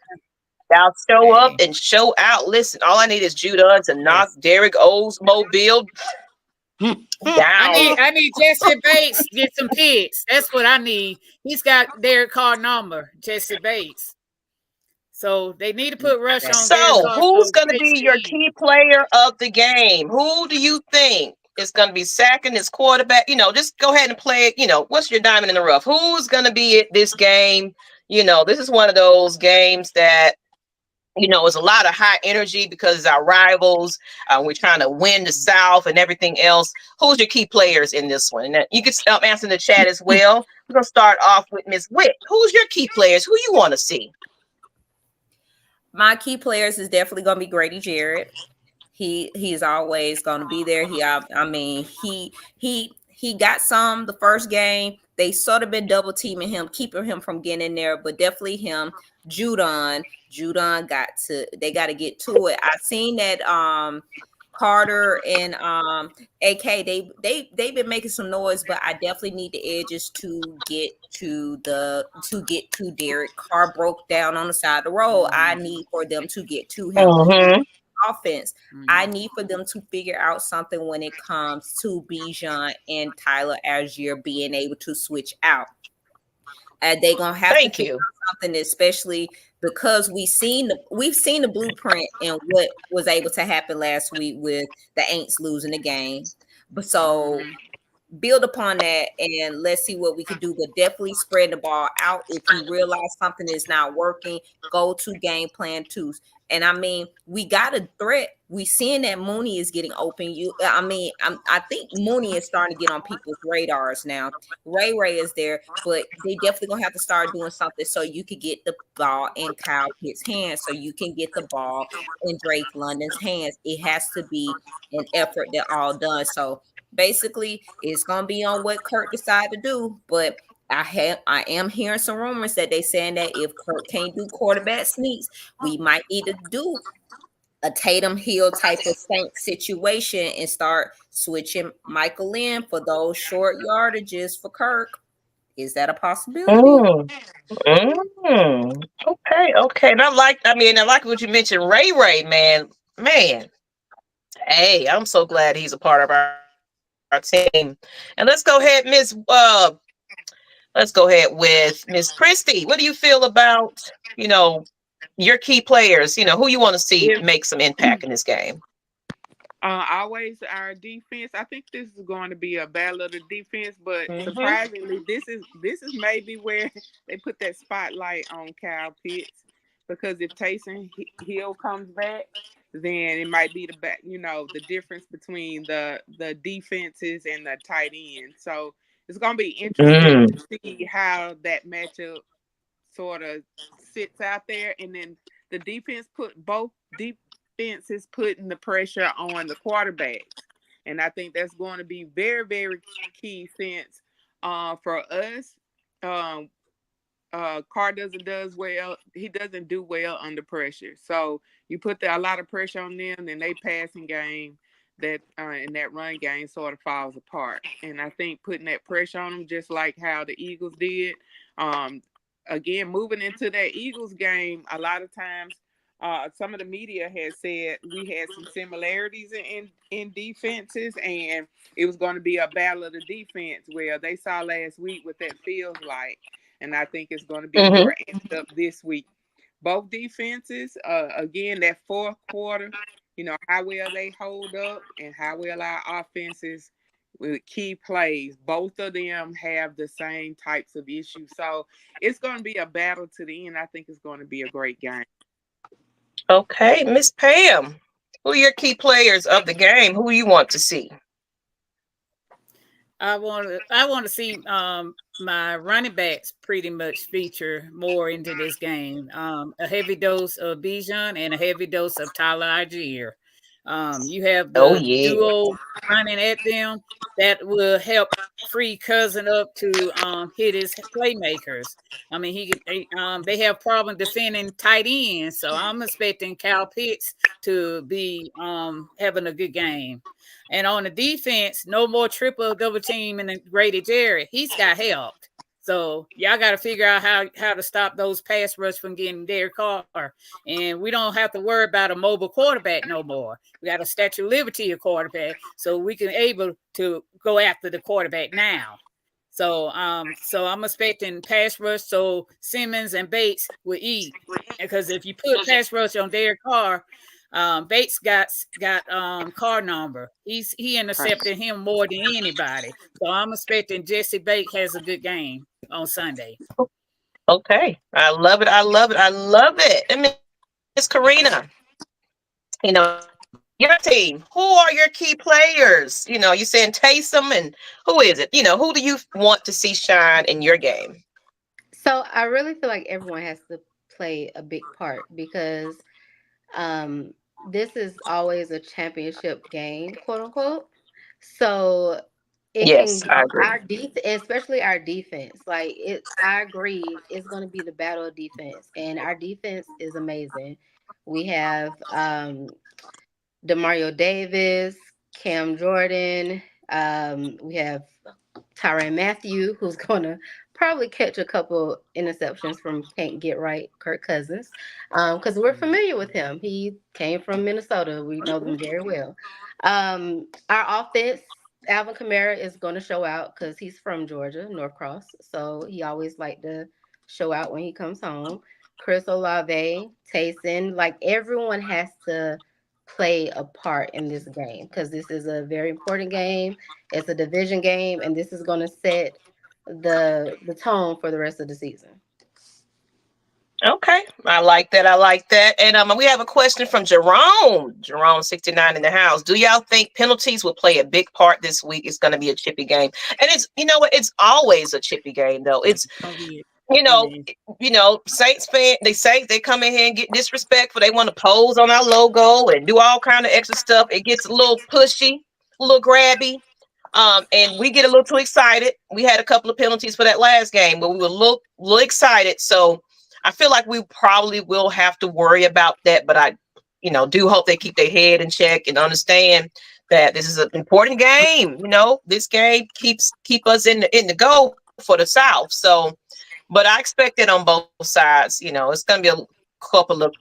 Y'all show up and show out. Listen, all I need is Judah to knock Derek Oldsmobile down. I need Jesse Bates to get some picks. That's what I need. He's got Derek Carr number, Jesse Bates. So they need to put rush on. So who's going to be your key player of the game? Who do you think is going to be sacking his quarterback? Just go ahead and play it. What's your diamond in the rough? Who's going to be at this game? This is one of those games that it's a lot of high energy because it's our rivals. We're trying to win the South and everything else. Who's your key players in this one? And you can answer in the chat as well. We're going to start off with Ms. Witt. Who's your key players? Who you want to see? My key players is definitely going to be Grady Jarrett. He's always going to be there. He got some the first game. They sort of been double teaming him, keeping him from getting in there, but definitely him. Judon they got to get to it. I seen that Carter and AK they've been making some noise, but I definitely need the edges to get to Derek. Carr broke down on the side of the road. I need for them to get to him. Offense. I need for them to figure out something when it comes to Bijan and Tyler Algier being able to switch out. They're gonna have to Thank figure you. out something, especially because we've seen the blueprint and what was able to happen last week with the Aints losing the game. But so build upon that and let's see what we could do. But definitely spread the ball out. If you realize something is not working, go to game plan 2. And I mean, we got a threat. We seeing that Mooney is getting open. I think Mooney is starting to get on people's radars now. Ray is there, but they definitely gonna have to start doing something so you could get the ball in Kyle Pitt's hands, so you can get the ball in Drake London's hands. It has to be an effort that all done. So basically, it's gonna be on what Kurt decide to do, but I am hearing some rumors that they saying that if Kurt can't do quarterback sneaks, we might need to do a Tatum Hill type of Saint situation and start switching Michael in for those short yardages for Kirk. Is that a possibility? Okay. And I like what you mentioned, Ray, man. Hey, I'm so glad he's a part of our team. And let's go ahead, let's go ahead with Miss Christie. What do you feel about, your key players, who you want to see make some impact in this game? Always our defense. I think this is going to be a battle of the defense, but surprisingly, this is maybe where they put that spotlight on Kyle Pitts, because if Taysom Hill comes back, then it might be the difference between the defenses and the tight end. So it's going to be interesting to see how that matchup sort of sits out there, and then the defense is putting the pressure on the quarterbacks. And I think that's going to be very, very key since for us, Carr doesn't do well under pressure. So you put a lot of pressure on them, and they passing game that and that run game sort of falls apart. And I think putting that pressure on them, just like how the Eagles did, again, moving into that Eagles game, a lot of times some of the media has said we had some similarities in defenses, and it was going to be a battle of the defense, where they saw last week what that feels like. And I think it's going to be more amped up this week. Both defenses, again, that fourth quarter, how well they hold up and how well our offenses with key plays, both of them have the same types of issues. So it's going to be a battle to the end. I think it's going to be a great game. Okay, Miss Pam, who are your key players of the game? Who you want to see? I want to see my running backs pretty much feature more into this game. A heavy dose of Bijan and a heavy dose of Tyler Algier. You have the duo running at them that will help free Cousin up to hit his playmakers. I mean, they have problem defending tight ends, so I'm expecting Kyle Pitts to be having a good game. And on the defense, no more triple double team and Grady Jarrett. He's got helped. So y'all got to figure out how to stop those pass rush from getting Derek Carr. And we don't have to worry about a mobile quarterback no more. We got a Statue of Liberty quarterback, so we can able to go after the quarterback now. So I'm expecting pass rush so Simmons and Bates will eat. Because if you put pass rush on Derek Carr, Bates got Carr number. He intercepted him more than anybody. So I'm expecting Jesse Bates has a good game on Sunday. Okay. I love it. And Miss Karina, your team, who are your key players? You saying Taysom, and who is it? Who do you want to see shine in your game? So I really feel like everyone has to play a big part, because this is always a championship game, quote unquote. So I agree. especially our defense. I agree, it's going to be the battle of defense, and our defense is amazing. We have Demario Davis, Cam Jordan. We have Tyrann Mathieu, who's going to probably catch a couple interceptions from can't get right Kirk Cousins, because we're familiar with him. He came from Minnesota. We know them very well. Our offense, Alvin Kamara is going to show out because he's from Georgia, Norcross. So he always like to show out when he comes home. Chris Olave, Taysom, like everyone has to play a part in this game because this is a very important game. It's a division game, and this is going to set the tone for the rest of the season. Okay, I like that. I like that. And we have a question from Jerome. Jerome 69 in the house. Do y'all think penalties will play a big part this week? It's going to be a chippy game, and it's what, it's always a chippy game though. It's Saints fan. They come in here and get disrespectful. They want to pose on our logo and do all kind of extra stuff. It gets a little pushy, a little grabby. And we get a little too excited. We had a couple of penalties for that last game, but we were a little excited. So I feel like we probably will have to worry about that, but I, do hope they keep their head in check and understand that this is an important game. This game keep us in the goal for the South. So, but I expect it on both sides. It's going to be a couple of,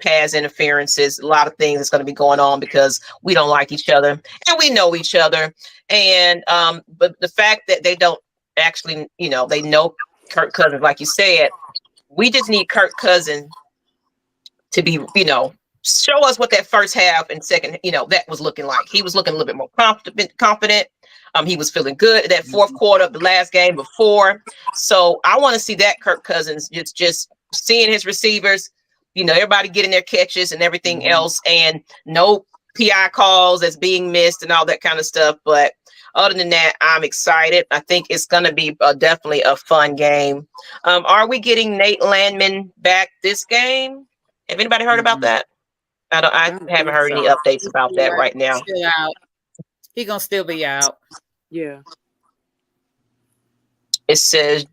pass interferences, a lot of things that's going to be going on because we don't like each other and we know each other. And, but the fact that they don't actually, they know Kirk Cousins, like you said, we just need Kirk Cousins to be, show us what that first half and second, that was looking like. He was looking a little bit more confident. He was feeling good that fourth quarter of the last game before. So I want to see that Kirk Cousins just seeing his receivers, everybody getting their catches and everything else, and no PI calls that's being missed and all that kind of stuff. But other than that, I'm excited. I think it's going to be definitely a fun game. Are we getting Nate Landman back this game? Have anybody heard about that? I haven't heard any updates about that right now. Still out. He gonna still be out. Yeah. It says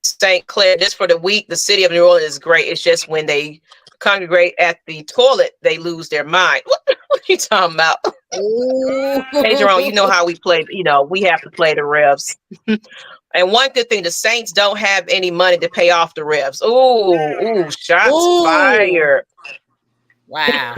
St. Clair, just for the week, the city of New Orleans is great. It's just when they congregate at the toilet, they lose their mind. What are you talking about? Hey, Jerome, you know how we play. We have to play the refs. And one good thing, the Saints don't have any money to pay off the refs. Ooh, shots fired. Wow.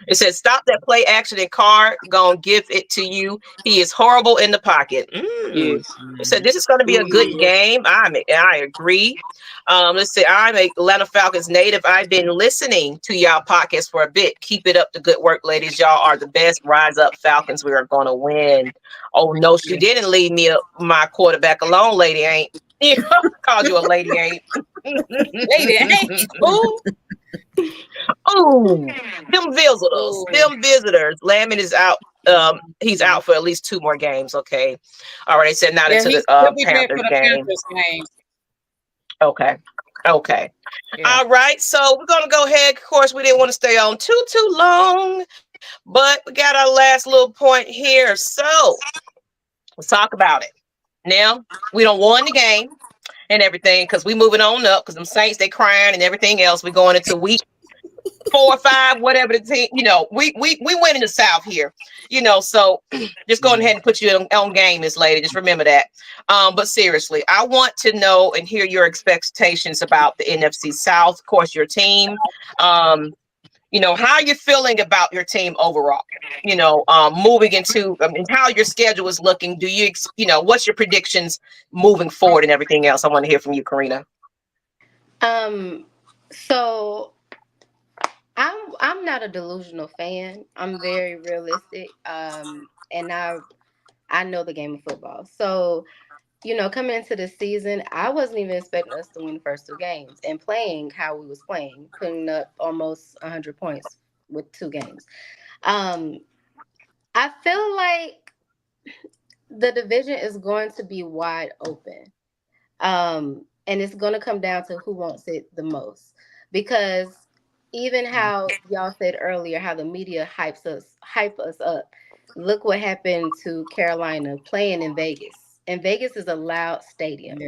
It says, stop that play action and Carr gonna give it to you. He is horrible in the pocket. Yes. It said this is going to be a good game. I agree. Let's see. I'm a Atlanta Falcons native. I've been listening to y'all podcast for a bit. Keep it up. The good work, ladies. Y'all are the best. Rise up, Falcons. We are going to win. Oh no, she didn't leave me my quarterback alone, lady. Ain't. Called you a lady, ain't. Lady, ain't. Oh, them visitors. Lamon is out. He's out for at least 2 more games. Okay. All right. They said not into the Panthers game. Okay. Yeah. All right. So we're gonna go ahead. Of course, we didn't want to stay on too long, but we got our last little point here. So let's talk about it. Now we don't won the game and everything because we moving on up because them Saints they crying and everything else. We going into week 4 or 5, whatever the team. We win in the South here. So just go ahead and put you on game, Miss Lady. Just remember that. But seriously, I want to know and hear your expectations about the NFC South. Of course, your team. How you feeling about your team overall? Moving into how your schedule is looking. Do you, what's your predictions moving forward and everything else? I want to hear from you, Karina. So I'm not a delusional fan. I'm very realistic. And I know the game of football. So, coming into the season, I wasn't even expecting us to win the first 2 games and playing how we was playing, putting up almost 100 points with 2 games. I feel like the division is going to be wide open. And it's going to come down to who wants it the most. Because even how y'all said earlier, how the media hype us up. Look what happened to Carolina playing in Vegas. And Vegas is a loud stadium.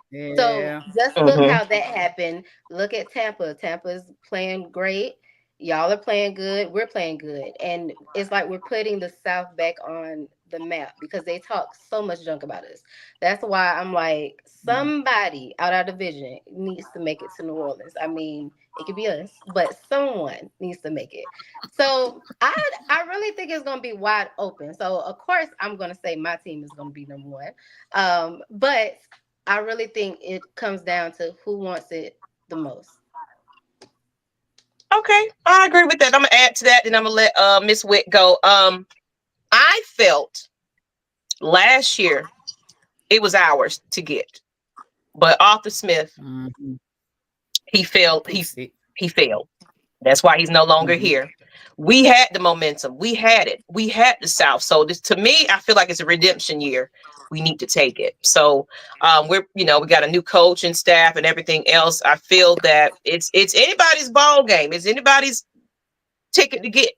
Yeah. So just look how that happened. Look at Tampa. Tampa's playing great. Y'all are playing good. We're playing good. And it's like we're putting the South back on the map because they talk so much junk about us. That's why I'm like, somebody out our division needs to make it to New Orleans. I mean, it could be us, but someone needs to make it. So I really think it's gonna be wide open. So of course I'm gonna say my team is gonna be number one. But I really think it comes down to who wants it the most. Okay, I agree with that. I'm gonna add to that, and I'm gonna let Miss Witt go. I felt last year it was ours to get, but Arthur Smith, he failed. He failed. That's why he's no longer here. We had the momentum. We had it. We had the South. So this, to me, I feel like it's a redemption year. We need to take it. So we got a new coach and staff and everything else. I feel that it's anybody's ball game. It's anybody's ticket to get.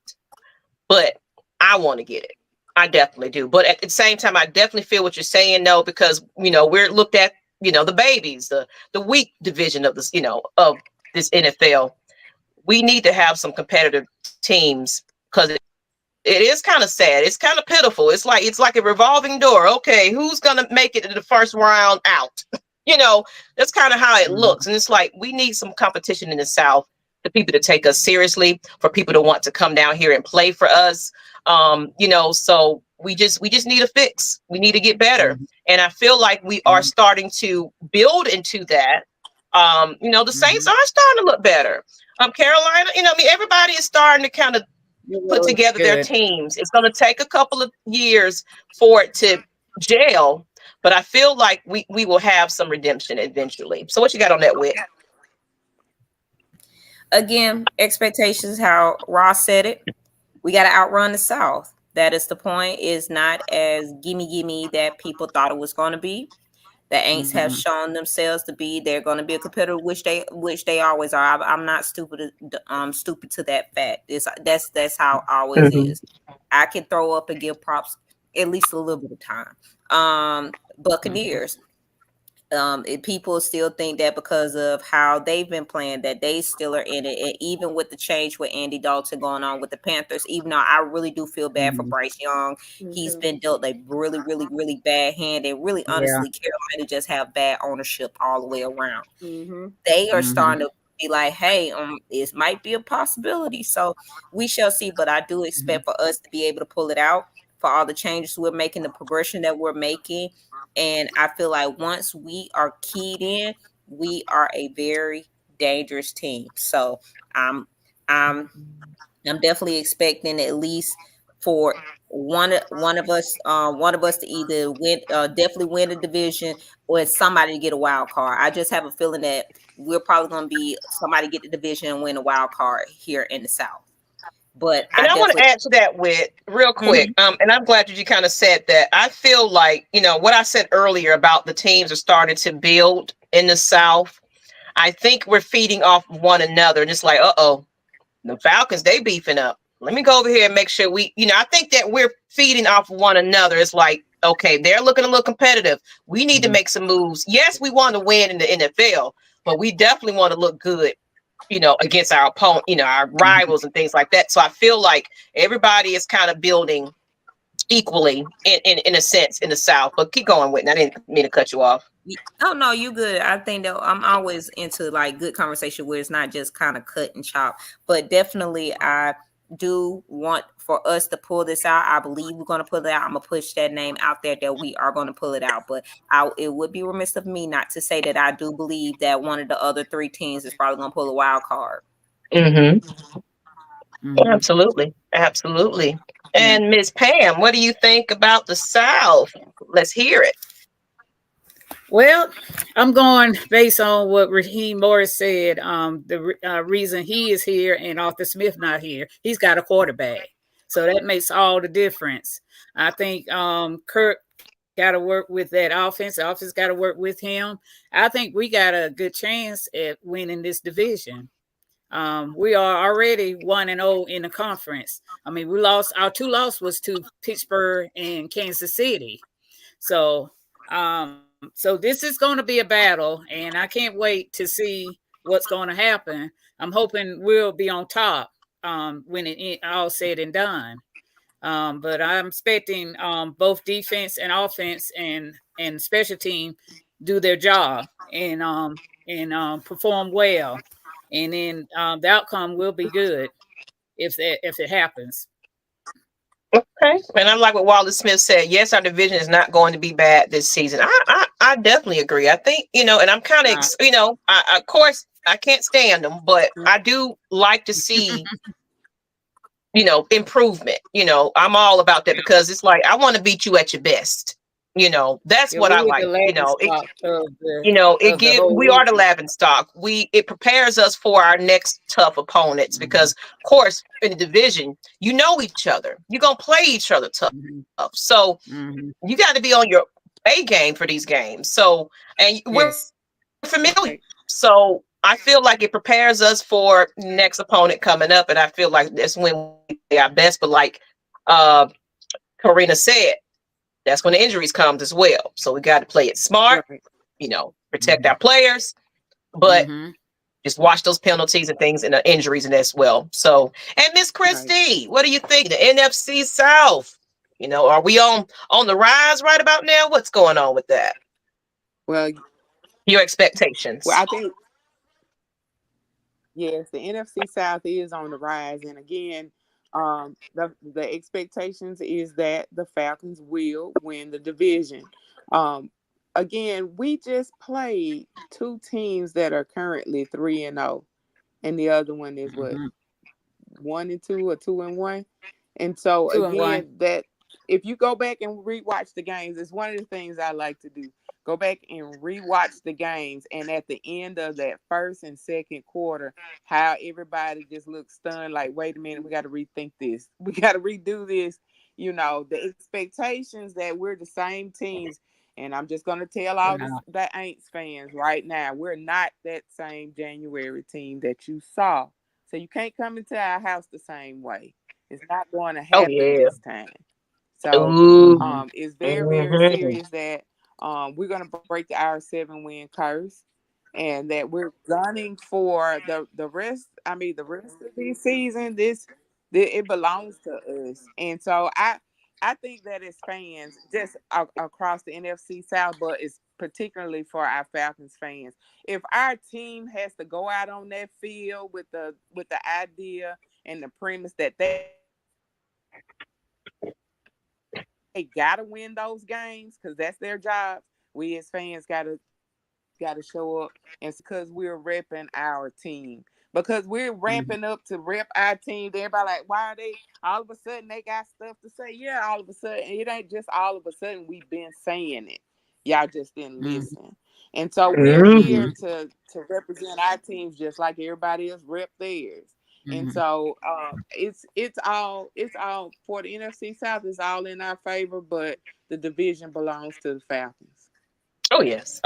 But I want to get it. I definitely do. But at the same time, I definitely feel what you're saying, though, because we're looked at, the babies, the weak division of this, of this NFL. We need to have some competitive teams because it is kind of sad. It's kind of pitiful. It's like a revolving door. Okay, who's gonna make it in the first round out? That's kind of how it looks. And it's like we need some competition in the South for people to take us seriously, for people to want to come down here and play for us. So we just need a fix. We need to get better. And I feel like we are starting to build into that. The Saints are starting to look better. Carolina, everybody is starting to kind of put together their teams. It's going to take a couple of years for it to gel, but I feel like we will have some redemption eventually. So what you got on that, Witt? Again, expectations, how Ross said it. We got to outrun the South. That is the point. Is not as gimme that people thought it was going to be. The Aints have shown themselves to be. They're going to be a competitor, which they always are. I'm not stupid to that fact. That's how it always is. I can throw up and give props at least a little bit of time. Buccaneers. People still think that because of how they've been playing that they still are in it, and even with the change with Andy Dalton going on with the Panthers, even though I really do feel bad for Bryce Young, he's been dealt a really, really, really bad hand, and really honestly, Carolina just have bad ownership all the way around. They are starting to be like, hey, it might be a possibility, so we shall see. But I do expect for us to be able to pull it out, for all the changes we're making, the progression that we're making. And I feel like once we are keyed in, we are a very dangerous team. So I'm definitely expecting at least for one of us to either win, definitely win the division, or somebody to get a wild card. I just have a feeling that we're probably going to be somebody get the division and win a wild card here in the South. But I want to add to that with real quick. And I'm glad that you kind of said that. I feel like, what I said earlier about the teams are starting to build in the South. I think we're feeding off one another. And it's like, the Falcons, they beefing up. Let me go over here and make sure I think that we're feeding off one another. It's like, okay, they're looking a little competitive. We need to make some moves. Yes, we want to win in the NFL, but we definitely want to look good, against our opponent, our rivals and things like that. So I feel like everybody is kind of building equally in a sense in the South. But keep going, Whitney. I didn't mean to cut you off. Oh no, you good. I think that I'm always into like good conversation where it's not just kind of cut and chop, but definitely I do want for us to pull this out. I believe we're going to pull it out. I'm going to push that name out there that we are going to pull it out. But it would be remiss of me not to say that I do believe that one of the other three teams is probably going to pull a wild card. Absolutely. And Ms. Pam, what do you think about the South? Let's hear it. Well, I'm going based on what Raheem Morris said. The reason he is here and Arthur Smith not here, he's got a quarterback. So that makes all the difference. I think Kirk got to work with that offense. The offense got to work with him. I think we got a good chance at winning this division. We are already 1-0 in the conference. I mean, we lost. Our two losses was to Pittsburgh and Kansas City. So this is going to be a battle, and I can't wait to see what's going to happen. I'm hoping we'll be on top when it all said and done. But I'm expecting both defense and offense and special team do their job and perform well, and then the outcome will be good if it happens. Okay, and I'm like what Wallace Smith said. Yes, our division is not going to be bad this season. I definitely agree. I think and I'm kind of of course I can't stand them, but I do like to see improvement. I'm all about that because it's like I want to beat you at your best. That's what I like. We are the laughing stock. It prepares us for our next tough opponents because, of course, in the division, each other. You're gonna play each other tough. So you got to be on your A game for these games. So we're familiar. So I feel like it prepares us for next opponent coming up, and I feel like that's when we play our best. But like Karina said, that's when the injuries comes as well. So we got to play it smart, protect our players, but just watch those penalties and things and the injuries and as well. So, and Miss Christie, what do you think? The NFC South, are we on the rise right about now? What's going on with that? Well, your expectations. Well, I think, yes, the NFC South is on the rise. And again, the expectations is that the Falcons will win the division. Again, we just played two teams that are currently 3-0, and the other one is what 1-2 or 2-1. And so again, that if you go back and rewatch the games, it's one of the things I like to do. Go back and rewatch the games, and at the end of that first and second quarter, how everybody just looked stunned, like, wait a minute, we got to rethink this. We got to redo this. The expectations that we're the same teams, and I'm just going to tell all the Aints fans right now, we're not that same January team that you saw. So you can't come into our house the same way. It's not going to happen this time. So it's very, very serious that we're going to break our 7-win curse, and that we're gunning for the rest. I mean, the rest of this season, it belongs to us. And so I think that as fans, just across the NFC South, but it's particularly for our Falcons fans, if our team has to go out on that field with the idea and the premise that they gotta win those games because that's their jobs, we as fans gotta show up. And it's because we're repping our team. Because we're ramping up to rep our team. Everybody like, why are they all of a sudden they got stuff to say? Yeah, all of a sudden. It ain't just all of a sudden we've been saying it. Y'all just didn't listen. And so we're here to represent our teams just like everybody else rep theirs. And so it's all for the NFC South. It's all in our favor, but the division belongs to the Falcons. Oh yes.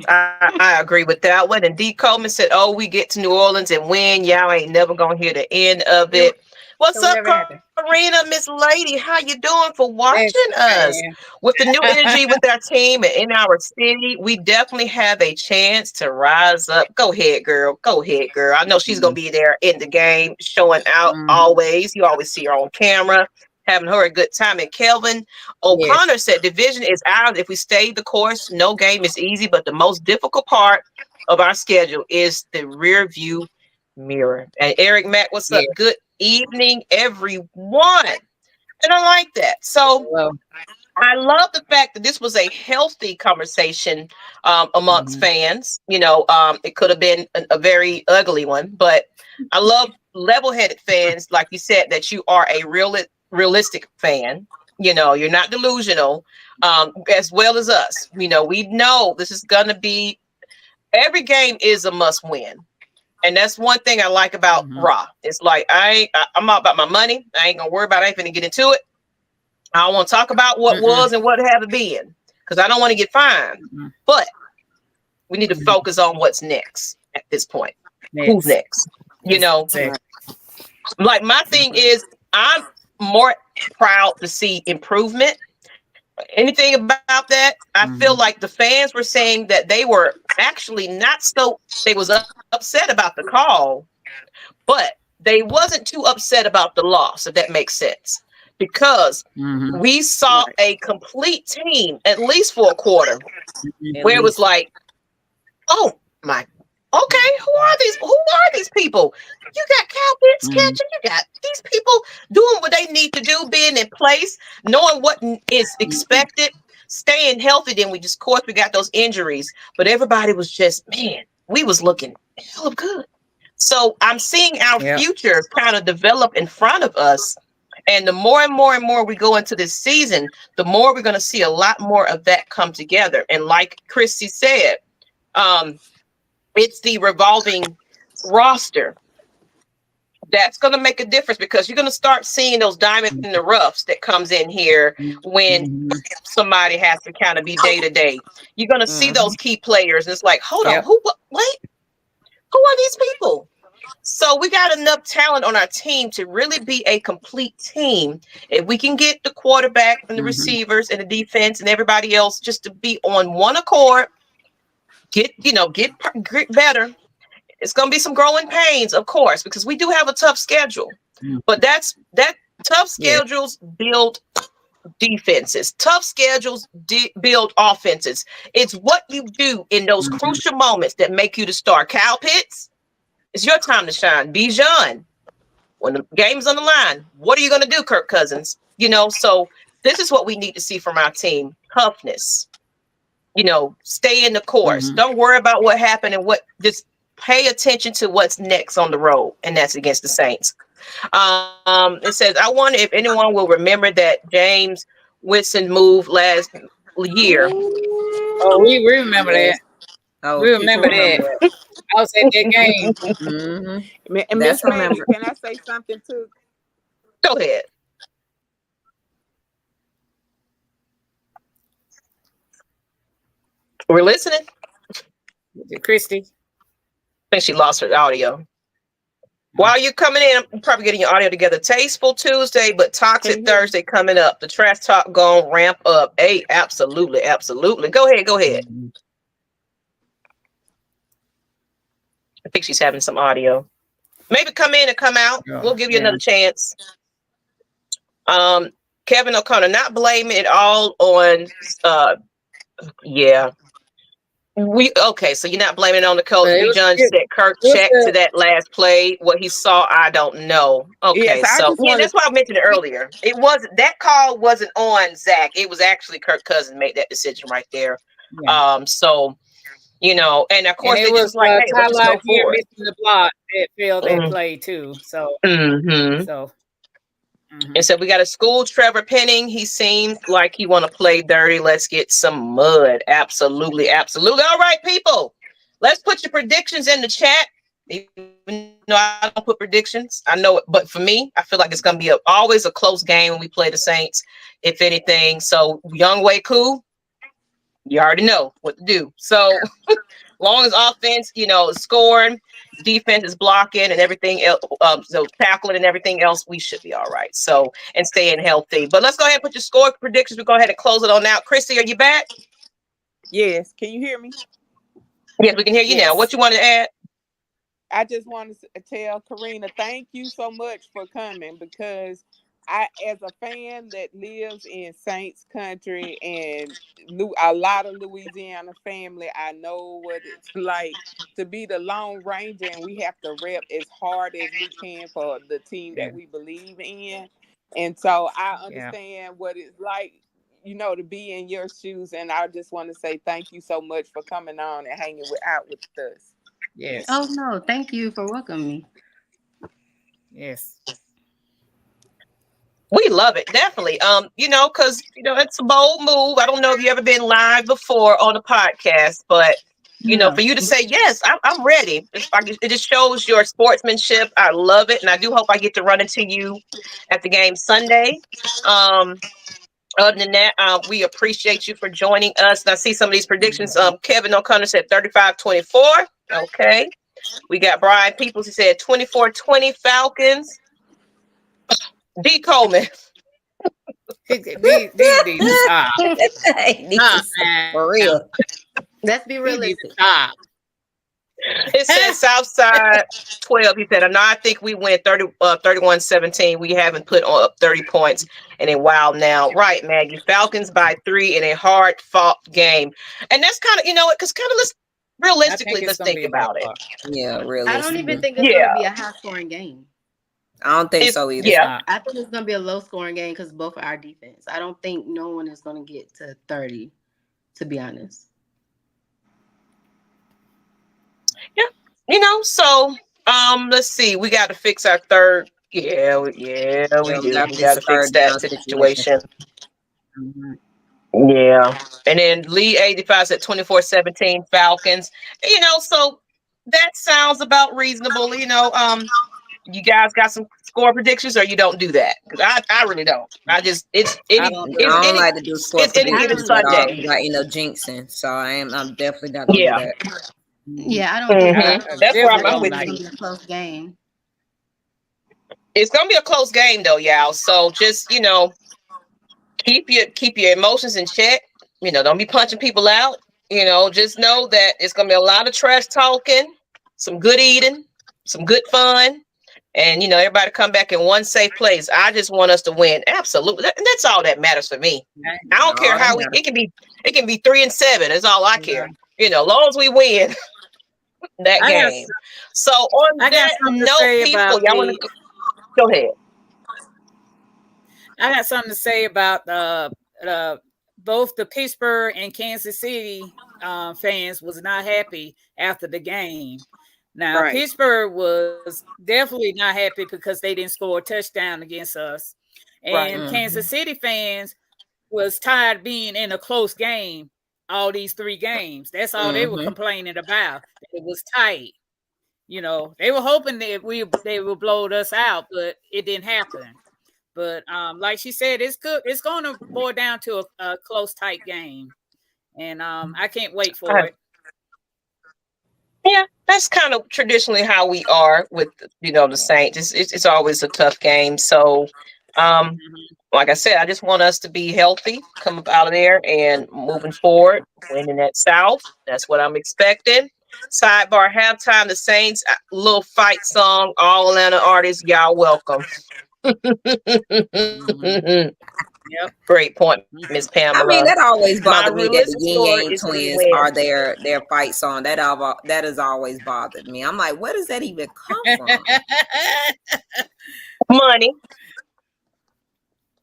I agree with that one. And D. Coleman said, we get to New Orleans and win. Y'all ain't never gonna hear the end of it. What's up, Karina, Miss Lady? How you doing for watching us? With the new energy with our team and in our city, we definitely have a chance to rise up. Go ahead, girl. I know she's gonna be there in the game, showing out always. You always see her on camera, having her a good time. And Kelvin O'Connor said, division is ours. If we stay the course, no game is easy, but the most difficult part of our schedule is the rear view mirror. And Eric Mack, what's up? Good evening, everyone. And I like that. So I love the fact that this was a healthy conversation amongst fans. It could have been a very ugly one, but I love level-headed fans, like you said, that you are a realistic fan. You're not delusional, as well as us. We know this is gonna be, every game is a must win. And that's one thing I like about Raw. It's like I'm all about my money. I ain't gonna worry about it. I ain't finna get into it. I don't want to talk about what was and what have been, because I don't want to get fined. But we need to focus on what's next at this point. Who's next? Like my thing is, I'm more proud to see improvement. Anything about that? I feel like the fans were saying that they were actually not so, they was upset about the call, but they wasn't too upset about the loss, if that makes sense. because we saw a complete team, at least for a quarter, where it was like, oh my, okay, who are these people? You got Cal Pitts catching, you got these people doing what they need to do, being in place, knowing what is expected, staying healthy. Then we got those injuries, but everybody was just, man, we was looking hella good. So I'm seeing our future kind of develop in front of us. And the more and more and more we go into this season, the more we're going to see a lot more of that come together. And like Christy said, it's the revolving roster that's going to make a difference, because you're going to start seeing those diamonds in the roughs that comes in here when somebody has to kind of be day to day. You're going to see those key players, and it's like, hold on, who are these people? So we got enough talent on our team to really be a complete team. If we can get the quarterback and the receivers and the defense and everybody else just to be on one accord, get better. It's going to be some growing pains, of course, because we do have a tough schedule. But that tough schedules build defenses. Tough schedules build offenses. It's what you do in those crucial moments that make you the star. Cal Pitts, it's your time to shine. Bijan, when the game's on the line, what are you going to do, Kirk Cousins? So this is what we need to see from our team. Toughness. Stay in the course. Don't worry about what happened and just pay attention to what's next on the road, and that's against the Saints. It says, I wonder if anyone will remember that James Winston move last year. Oh, we remember that. Oh, we remember that. I was at that game. And Ms. Maggie, can I say something too? Go ahead. We're listening. Christy. I think she lost her audio. While you're coming in, I'm probably getting your audio together. Tasteful Tuesday, but Toxic Thursday coming up. The trash talk gonna ramp up. Hey, absolutely. Go ahead. I think she's having some audio. Maybe come in and come out. We'll give you another chance. Kevin O'Connor, not blaming it all on so you're not blaming it on the coach. John said Kirk checked to that last play. What he saw, I don't know. Okay, that's why I mentioned it earlier. It wasn't, that call wasn't on Zach. It was actually Kirk Cousins made that decision right there. And of course it was like, hey, let's just go forward. Missing the block that failed that play too. So And so we got a school Trevor Penning. He seems like he want to play dirty. Let's get some mud. Absolutely. All right, people. Let's put your predictions in the chat. Even though I don't put predictions, I know it. But for me, I feel like it's going to be always a close game when we play the Saints, if anything. So Young Way Cool, you already know what to do. So long as offense, scoring, defense is blocking and everything else, so tackling and everything else, we should be all right. So, and staying healthy. But let's go ahead and put your score predictions. We'll go ahead and close it on out. Christy, are you back? Yes. Can you hear me? Yes, we can hear you now. What you want to add? I just want to tell Karina, thank you so much for coming, because I, as a fan that lives in Saints country and a lot of Louisiana family, I know what it's like to be the Lone Ranger, and we have to rep as hard as we can for the team that we believe in. And so I understand what it's like, to be in your shoes. And I just want to say thank you so much for coming on and hanging out with us. Yes. Oh no, thank you for welcoming me. Yes. We love it, definitely. Because it's a bold move. I don't know if you ever been live before on a podcast, but for you to say yes, I'm ready. It just shows your sportsmanship. I love it, and I do hope I get to run into you at the game Sunday. Other than that, we appreciate you for joining us. And I see some of these predictions. Kevin O'Connor said 35-24. Okay. We got Brian Peoples. He said 24-20 Falcons. D. Coleman. For real. Let's be realistic. It said Southside 12. He said, "I know. I think we win 31-17. We haven't put on up 30 points in a while now." Right, Maggie. Falcons by 3 in a hard fought game. And that's kind of, because kind of realistically, let's think about it. Yeah, really. I don't even think it's going to be a high scoring game. I don't think so either. Yeah. I think it's going to be a low scoring game because both of our defense. I don't think no one is going to get to 30, to be honest. Yeah. So let's see. We got to fix our third. Yeah, we do. We got to fix that situation. Mm-hmm. Yeah. And then Lee 85 said 24-17 Falcons. So that sounds about reasonable. You guys got some score predictions, or you don't do that? Because I really don't. I just I don't like to do score predictions at all. Jinxing. So I'm definitely not gonna do that. Yeah, I don't think that's where I'm with you. It's gonna be a close game. It's gonna be a close game though, y'all. So just keep your emotions in check. Don't be punching people out. Just know that it's gonna be a lot of trash talking, some good eating, some good fun, and everybody come back in one safe place. I just want us to win. Absolutely, that's all that matters for me. I don't care how it can be 3-7. That's all I care. As long as we win that game. So on that note, people, y'all want to go ahead. I got something to say about both the Pittsburgh and Kansas City fans was not happy after the game. Now, Pittsburgh was definitely not happy because they didn't score a touchdown against us. And Kansas City fans was tired of being in a close game all these 3 games. That's all they were complaining about. It was tight. They were hoping that they would blow us out, but it didn't happen. But like she said, it's good. It's going to boil down to a close, tight game, and I can't wait for it. Yeah, that's kind of traditionally how we are with the Saints. It's always a tough game. So, like I said, I just want us to be healthy, come up out of there, and moving forward, winning that South. That's what I'm expecting. Sidebar halftime, the Saints little fight song. All Atlanta artists, y'all welcome. Yep. Great point, Miss Pamela. I mean, that always bothered me that the Yin Yang Twins are their fight song. That has always bothered me. I'm like, where does that even come from?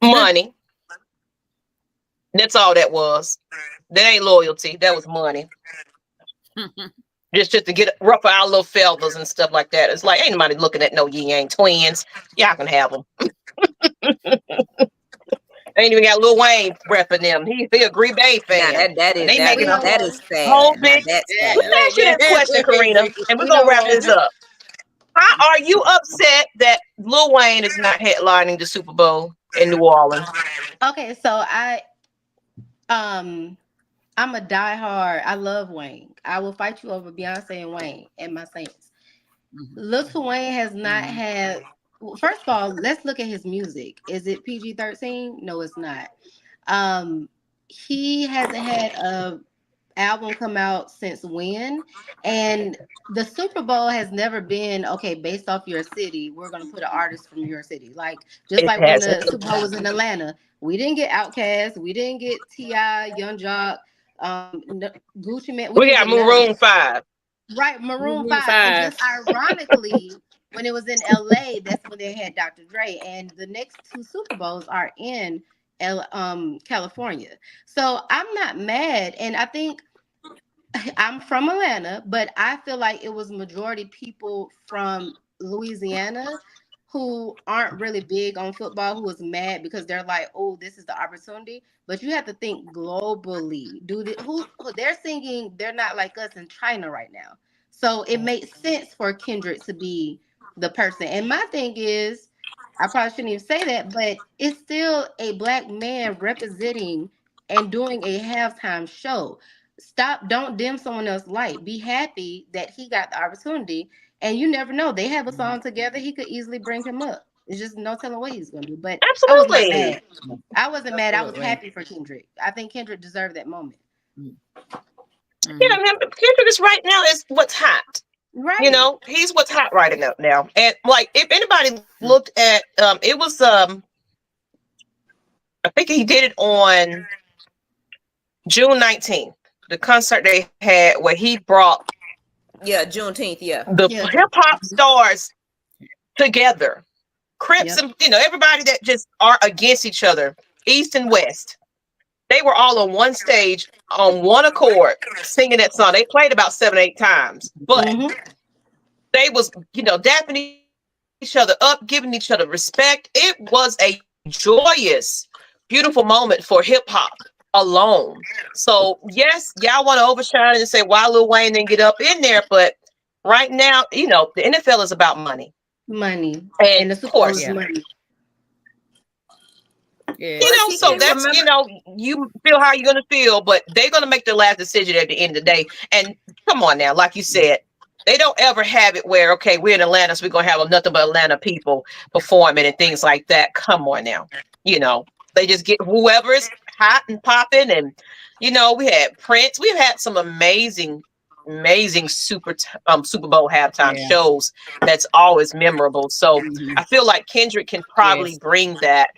Money. That's all that was. That ain't loyalty. That was money. Just to get ruffle our little feathers and stuff like that. It's like ain't nobody looking at no Yin Yang Twins. Y'all can have them. Ain't even got Lil Wayne repping them. He a Green Bay fan. That is sad. Whole big. Let me ask you this question, Karina, and we're gonna wrap this up. How are you upset that Lil Wayne is not headlining the Super Bowl in New Orleans? Okay, so I'm a diehard. I love Wayne. I will fight you over Beyonce and Wayne and my Saints. Lil Wayne has not had. First of all, let's look at his music. Is it PG-13? No, it's not. He hasn't had a album come out since when? And the Super Bowl has never been based off your city. We're gonna put an artist from your city, like when the Super Bowl was in Atlanta. We didn't get Outkast. We didn't get T.I., Young Jock, Gucci Mane. We got Maroon 5. Right, Maroon 5. And just ironically, when it was in LA, that's when they had Dr. Dre. And the next 2 Super Bowls are in California. So I'm not mad. And I think I'm from Atlanta, but I feel like it was majority people from Louisiana who aren't really big on football, who was mad because they're like, oh, this is the opportunity. But you have to think globally. Who they're singing, they're not like us in China right now. So it makes sense for Kendrick to be the person. And my thing is, I probably shouldn't even say that, but it's still a Black man representing and doing a halftime show. Don't dim someone else's light. Be happy that he got the opportunity. And you never know. They have a song together. He could easily bring him up. It's just no telling what he's going to do. But absolutely. I wasn't mad. I was happy for Kendrick. I think Kendrick deserved that moment. Yeah, Kendrick is right now is what's hot. Right. You know, he's what's hot right now. And like, if anybody looked at, it was I think he did it on June 19th, the concert they had where he brought Juneteenth, the hip hop stars together. Crips and everybody that just are against each other, East and West. They were all on one stage on one accord singing that song. They played about 7 or 8 times, but they was, dapping each other up, giving each other respect. It was a joyous, beautiful moment for hip hop alone. So yes, y'all want to overshine and say why Lil Wayne didn't get up in there, but right now, the NFL is about money. Money. And of course, money. Yeah. So that's, you feel how you're going to feel, but they're going to make their last decision at the end of the day. And come on now, like you said, they don't ever have it where, okay, we're in Atlanta, so we're going to have nothing but Atlanta people performing and things like that. Come on now. They just get whoever is hot and popping. And, we had Prince. We've had some amazing Super Bowl halftime shows that's always memorable. So I feel like Kendrick can probably bring that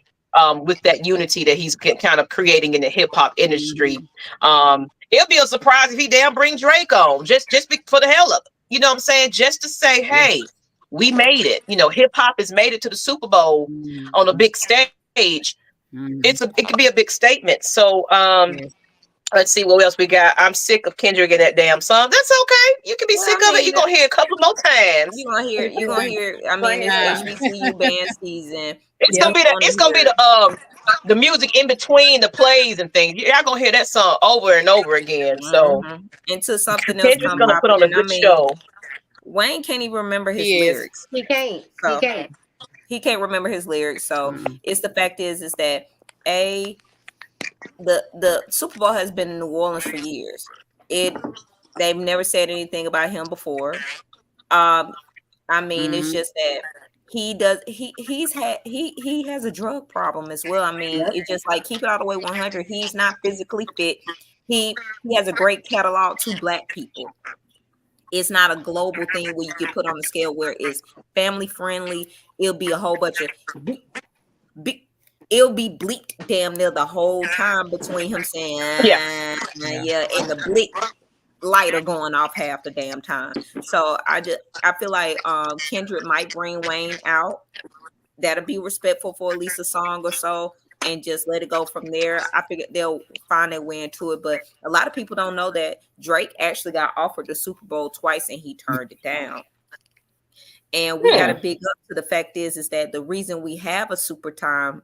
with that unity that he's kind of creating in the hip hop industry. It'll be a surprise if he bring Drake on just for the hell of it. You know what I'm saying? Just to say, hey, we made it. Hip hop has made it to the Super Bowl on a big stage. It could be a big statement. So let's see what else we got. I'm sick of Kendrick and that damn song. That's okay. You can be sick of it. You're gonna hear a couple more times. You're gonna hear. I mean, it's HBCU band season. It's gonna be the music in between the plays and things. Y'all gonna hear that song over and over again. So until something else comes gonna put on a good show. Wayne can't even remember his lyrics. He can't. He can't remember his lyrics. So it's the fact is that the Super Bowl has been in New Orleans for years. They've never said anything about him before. I mean, it's just that he has a drug problem as well. I mean, it's just like, keep it all the way 100. He's not physically fit. He has a great catalog to Black people. It's not a global thing where you can put on the scale where it's family friendly. It'll be a whole bunch of it'll be bleeped damn near the whole time between him saying and the bleep lighter going off half the damn time. So I feel like Kendrick might bring Wayne out. That'll be respectful for at least a song or so, and just let it go from there. I figure they'll find their way into it. But a lot of people don't know that Drake actually got offered the Super Bowl twice and he turned it down. And we got to big up to the fact is that the reason we have a halftime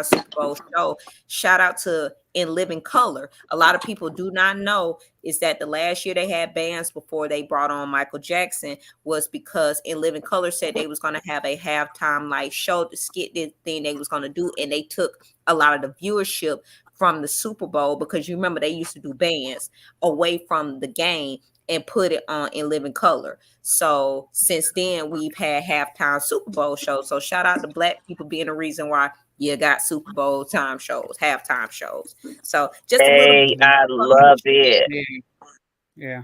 Super Bowl show, shout out to In Living Color. A lot of people do not know is that the last year they had bands before they brought on Michael Jackson was because In Living Color said they was going to have a halftime show to skit this thing they was going to do, and they took a lot of the viewership from the Super Bowl, because you remember they used to do bands away from the game and put it on In Living Color. So since then, we've had halftime Super Bowl shows. So shout out to Black people being the reason why you got Super Bowl halftime shows. So just I love it. Yeah.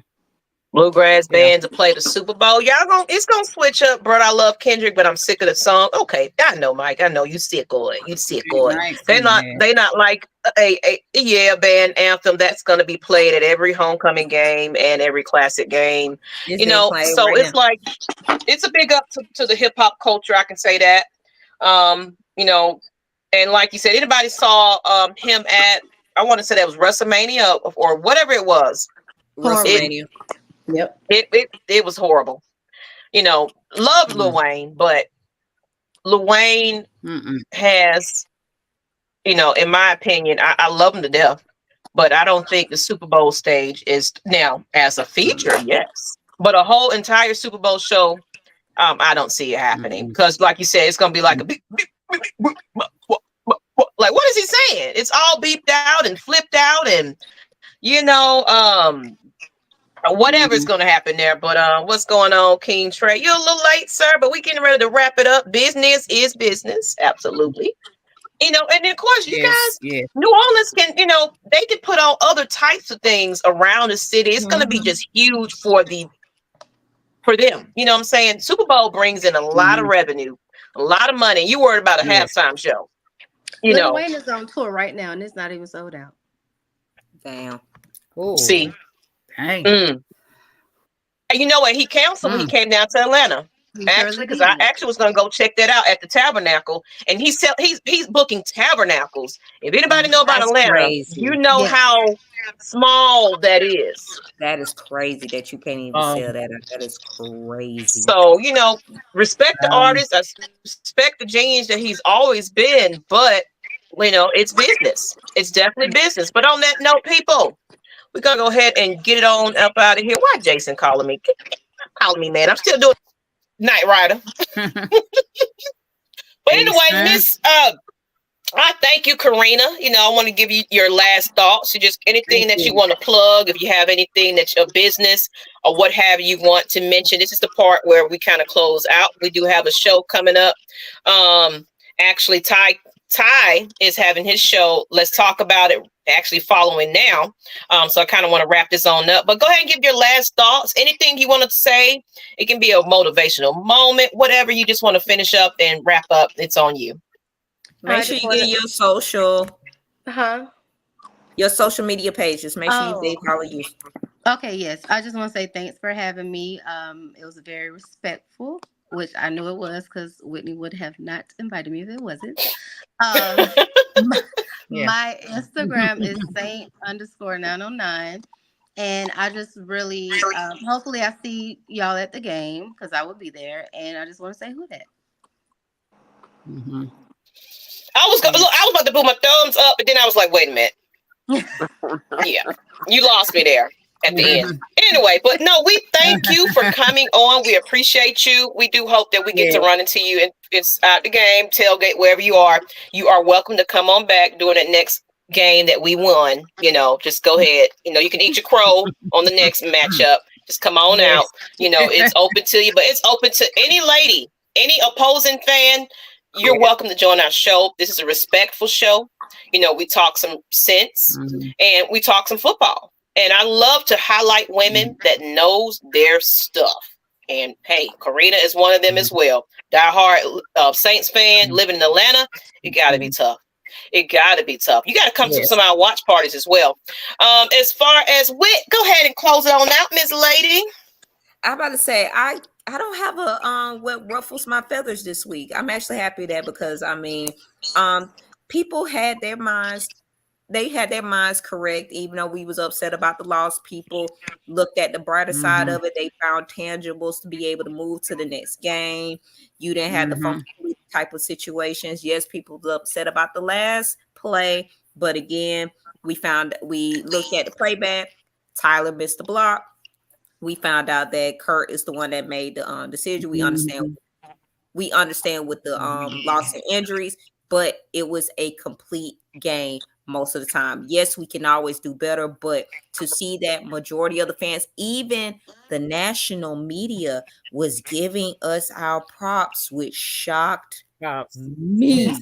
Bluegrass band to play the Super Bowl. It's gonna switch up, bro. I love Kendrick, but I'm sick of the song. Okay, I know, Mike. I know you sick of it. Nice, They're not like a band anthem that's gonna be played at every homecoming game and every classic game. So it's like it's a big up to the hip hop culture. I can say that. And like you said, anybody saw him at, I want to say that was WrestleMania or whatever it was. WrestleMania. Yep. It was horrible. Love Lil Wayne, but Lil Wayne has, in my opinion, I love him to death, but I don't think the Super Bowl stage is now as a feature, yes. But a whole entire Super Bowl show, I don't see it happening because, like you said, it's gonna be like a big like, what is he saying? It's all beeped out and flipped out, and whatever's going to happen there. But what's going on, King Trey? You're a little late, sir, but we getting ready to wrap it up. Business is business. Absolutely. And then, of course, you guys, New Orleans can, they can put on other types of things around the city. It's going to be just huge for the for them. You know what I'm saying? Super Bowl brings in a lot of revenue, a lot of money. You worried about a halftime show. You Lil know, Wayne is on tour right now, and it's not even sold out. Damn. Oh, see. dang. And you know what? He canceled when he came down to Atlanta. Actually, because I actually was going to go check that out at the Tabernacle, and he's booking tabernacles. If anybody know about Atlanta, crazy. you know how small that is. That is crazy that you can't even sell that. That is crazy. So, you know, respect the artist. I respect the genius that he's always been, but you know, it's business. It's definitely business. But on that note, people, we're gonna go ahead and get it on up out of here. Why Jason calling me? Calling me, man. I'm still doing Nyght, Ryder. But anyway, Miss I thank you, Karina. You know, I want to give you your last thoughts. So just anything that you want to plug, if you have anything that's your business or what have you want to mention. This is the part where we kind of close out. We do have a show coming up. Actually, Ty is having his show. Let's talk about it. Actually, following now. So I kind of want to wrap this on up. But go ahead and give your last thoughts. Anything you want to say. It can be a motivational moment. Whatever you just want to finish up and wrap up. It's on you. Make sure you get your social media pages. Make sure they follow you. Okay, yes. I just want to say thanks for having me. It was very respectful, which I knew it was because Whitney would have not invited me if it wasn't. My Instagram is Saint_909. And I just really, hopefully I see y'all at the game because I will be there. And I just want to say who that. I was about to put my thumbs up, but then I was like, wait a minute. Yeah, you lost me there at the end. Anyway, but no, we thank you for coming on. We appreciate you. We do hope that we get to run into you and it's out the game, tailgate, wherever you are. You are welcome to come on back during that next game that we won. You know, just go ahead. You know, you can eat your crow on the next matchup. Just come on out. You know, it's open to you, but it's open to any lady, any opposing fan. You're welcome to join our show. This is a respectful show. You know, we talk some sense and we talk some football. And I love to highlight women that knows their stuff. And hey, Karina is one of them as well. Die-hard Saints fan living in Atlanta. It got to be tough. It got to be tough. You got to come to some of our watch parties as well. As far as Whit, go ahead and close it on out, Miss Lady. I'm about to say, I don't have a what ruffles my feathers this week. I'm actually happy with that because I mean, people had their minds. They had their minds correct, even though we was upset about the loss. People looked at the brighter side of it. They found tangibles to be able to move to the next game. You didn't have the fun type of situations. Yes, people were upset about the last play, but again, we looked at the playback. Tyler missed the block. We found out that Kurt is the one that made the decision. We understand with the loss and injuries, but it was a complete game most of the time. Yes, we can always do better, but to see that majority of the fans, even the national media, was giving us our props, which shocked me.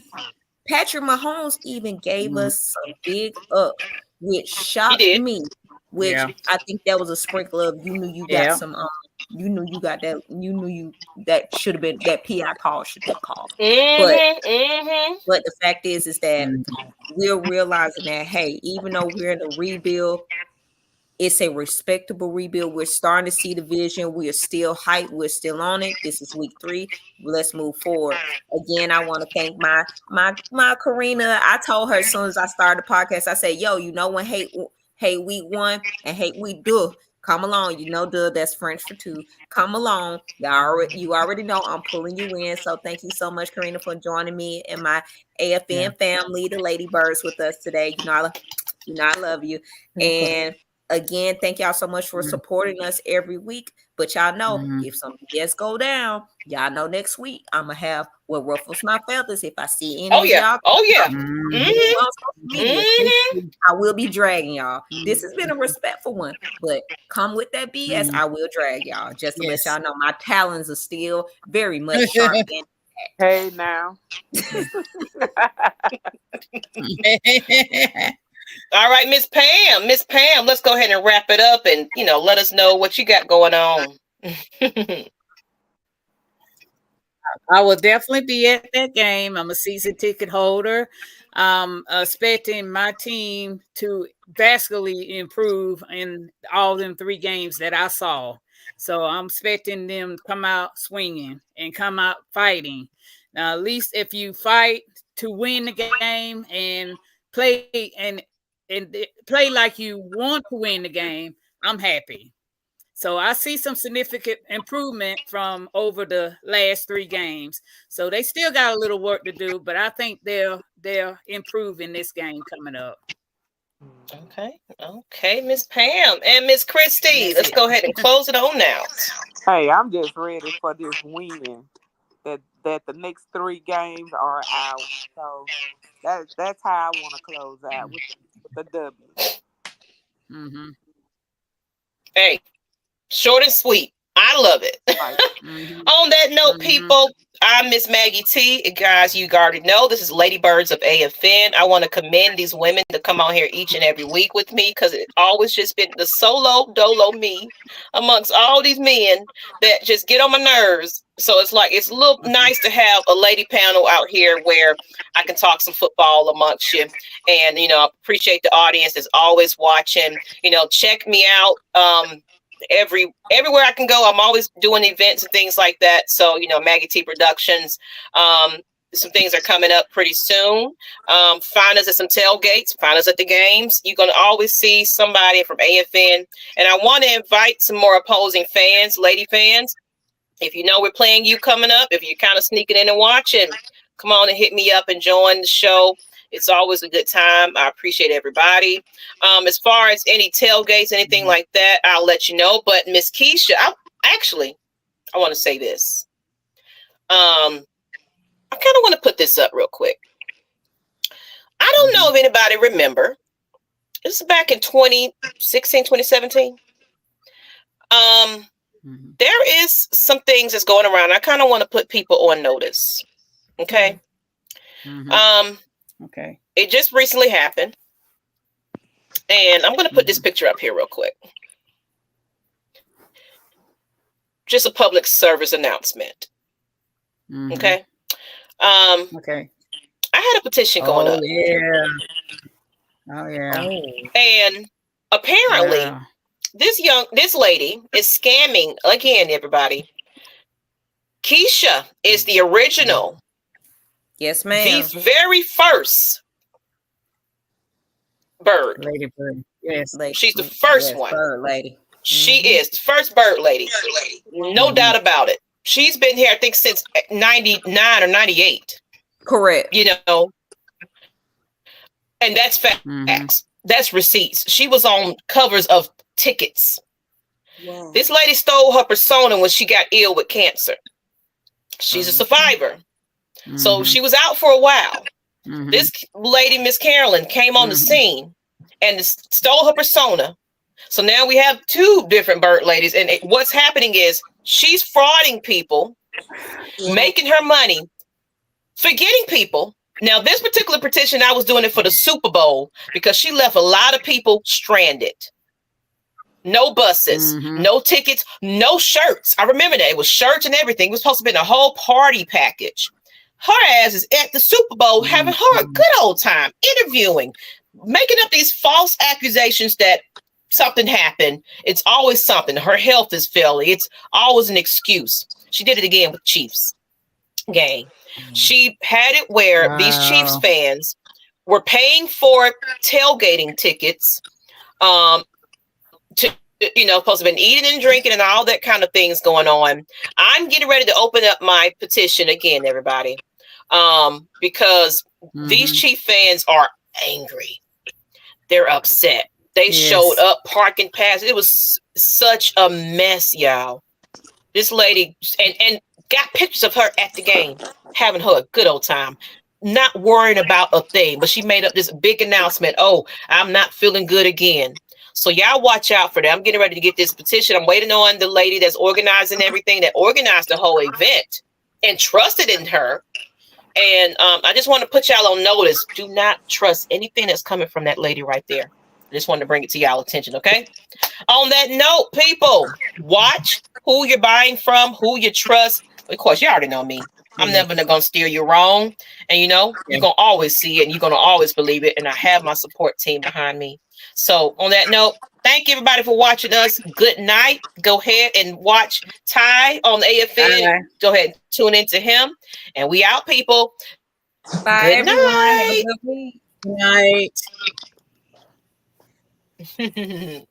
Patrick Mahomes even gave us a big up, which shocked me. Which I think that was a sprinkle of you knew you got some you knew you got that that should have been that PI call should have been called. But the fact is that we're realizing that hey, even though we're in a rebuild, it's a respectable rebuild. We're starting to see the vision. We are still hyped. We're still on it. This is week 3. Let's move forward. Again, I want to thank my Karina. I told her as soon as I started the podcast, I said, yo, you know when Hey, week 1 and hey, week 2. Come along. You know, that's French for 2. Come along. You already know I'm pulling you in. So thank you so much, Karina, for joining me and my AFN family, the Lady Birds, with us today. You know, I love you. And again, thank y'all so much for supporting us every week. But y'all know if some guests go down, y'all know next week I'm gonna have what ruffles my feathers. If I see any of y'all, I will be dragging y'all. This has been a respectful one, but come with that BS, I will drag y'all. Just to let y'all know, my talons are still very much sharp. Hey now. All right, Miss Pam, let's go ahead and wrap it up and, you know, let us know what you got going on. I will definitely be at that game. I'm a season ticket holder. I'm expecting my team to vastly improve in all them 3 games that I saw. So I'm expecting them to come out swinging and come out fighting. Now, at least if you fight to win the game and play and play like you want to win the game, I'm happy. So I see some significant improvement from over the last 3 games. So they still got a little work to do, but I think they'll improve in this game coming up. Okay, Miss Pam and Miss Christy. Let's go ahead and close it on now. Hey, I'm just ready for this win. That the next 3 games are out. So that's how I want to close out with the W. Mm-hmm. Hey, short and sweet. I love it. Right. On that note, people, I'm Ms Maggie T. And guys, you already know this is Ladybirds of AFN. I want to commend these women to come on here each and every week with me, because it always just been the solo dolo me amongst all these men that just get on my nerves. So it's like, it's a little nice to have a lady panel out here where I can talk some football amongst you. And, you know, I appreciate the audience that's always watching. You know, check me out. Everywhere I can go, I'm always doing events and things like that. So, you know, Maggie T Productions, some things are coming up pretty soon. Find us at some tailgates, find us at the games. You're going to always see somebody from AFN. And I want to invite some more opposing fans, lady fans. If you know we're playing you coming up, if you're kind of sneaking in and watching, come on and hit me up and join the show. It's always a good time. I appreciate everybody. As far as any tailgates, anything like that, I'll let you know. But Miss Keisha, I want to say this. I kind of want to put this up real quick. I don't know if anybody remember. This is back in 2016, 2017. There is some things that's going around. I kind of want to put people on notice. Okay. Okay. It just recently happened. And I'm going to put this picture up here real quick. Just a public service announcement. Okay. Okay. I had a petition going up. Oh yeah. And apparently this lady is scamming again, everybody. Keisha is the original. Yes, ma'am. The very first bird. Lady bird. Yes. She's the first one. Bird lady. She is the first bird lady. No doubt about it. She's been here, I think, since 99 or 98. Correct. You know, and that's facts. That's receipts. She was on covers of tickets. Wow. This lady stole her persona when she got ill with cancer. She's a survivor. So she was out for a while. This lady, Miss Carolyn, came on the scene and stole her persona. So now we have 2 different bird ladies. And what's happening is she's frauding people, making her money, forgetting people. Now, this particular petition, I was doing it for the Super Bowl because she left a lot of people stranded. No buses, no tickets, no shirts. I remember that. It was shirts and everything. It was supposed to be in a whole party package. Her ass is at the Super Bowl having her a good old time, interviewing, making up these false accusations that something happened. It's always something. Her health is failing. It's always an excuse. She did it again with Chiefs game. She had it where these Chiefs fans were paying for tailgating tickets, to, you know, supposed to have been eating and drinking and all that kind of things going on. I'm getting ready to open up my petition again, everybody, because these Chief fans are angry. They're upset. They showed up parking past. It was such a mess, y'all. This lady and got pictures of her at the game, having her a good old time, not worrying about a thing. But she made up this big announcement. Oh, I'm not feeling good again. So y'all watch out for that. I'm getting ready to get this petition. I'm waiting on the lady that's organizing everything, that organized the whole event and trusted in her. And I just want to put y'all on notice. Do not trust anything that's coming from that lady right there. Just wanted to bring it to y'all attention, okay? On that note, people, watch who you're buying from, who you trust. Of course, you already know me. I'm never going to steer you wrong. And, you're going to always see it and you're going to always believe it. And I have my support team behind me. So on that note, thank you, everybody, for watching us. Good night. Go ahead and watch Ty on the AFN. Go ahead and tune into him. And we out, people. Bye, good everyone. night. Good night. Night.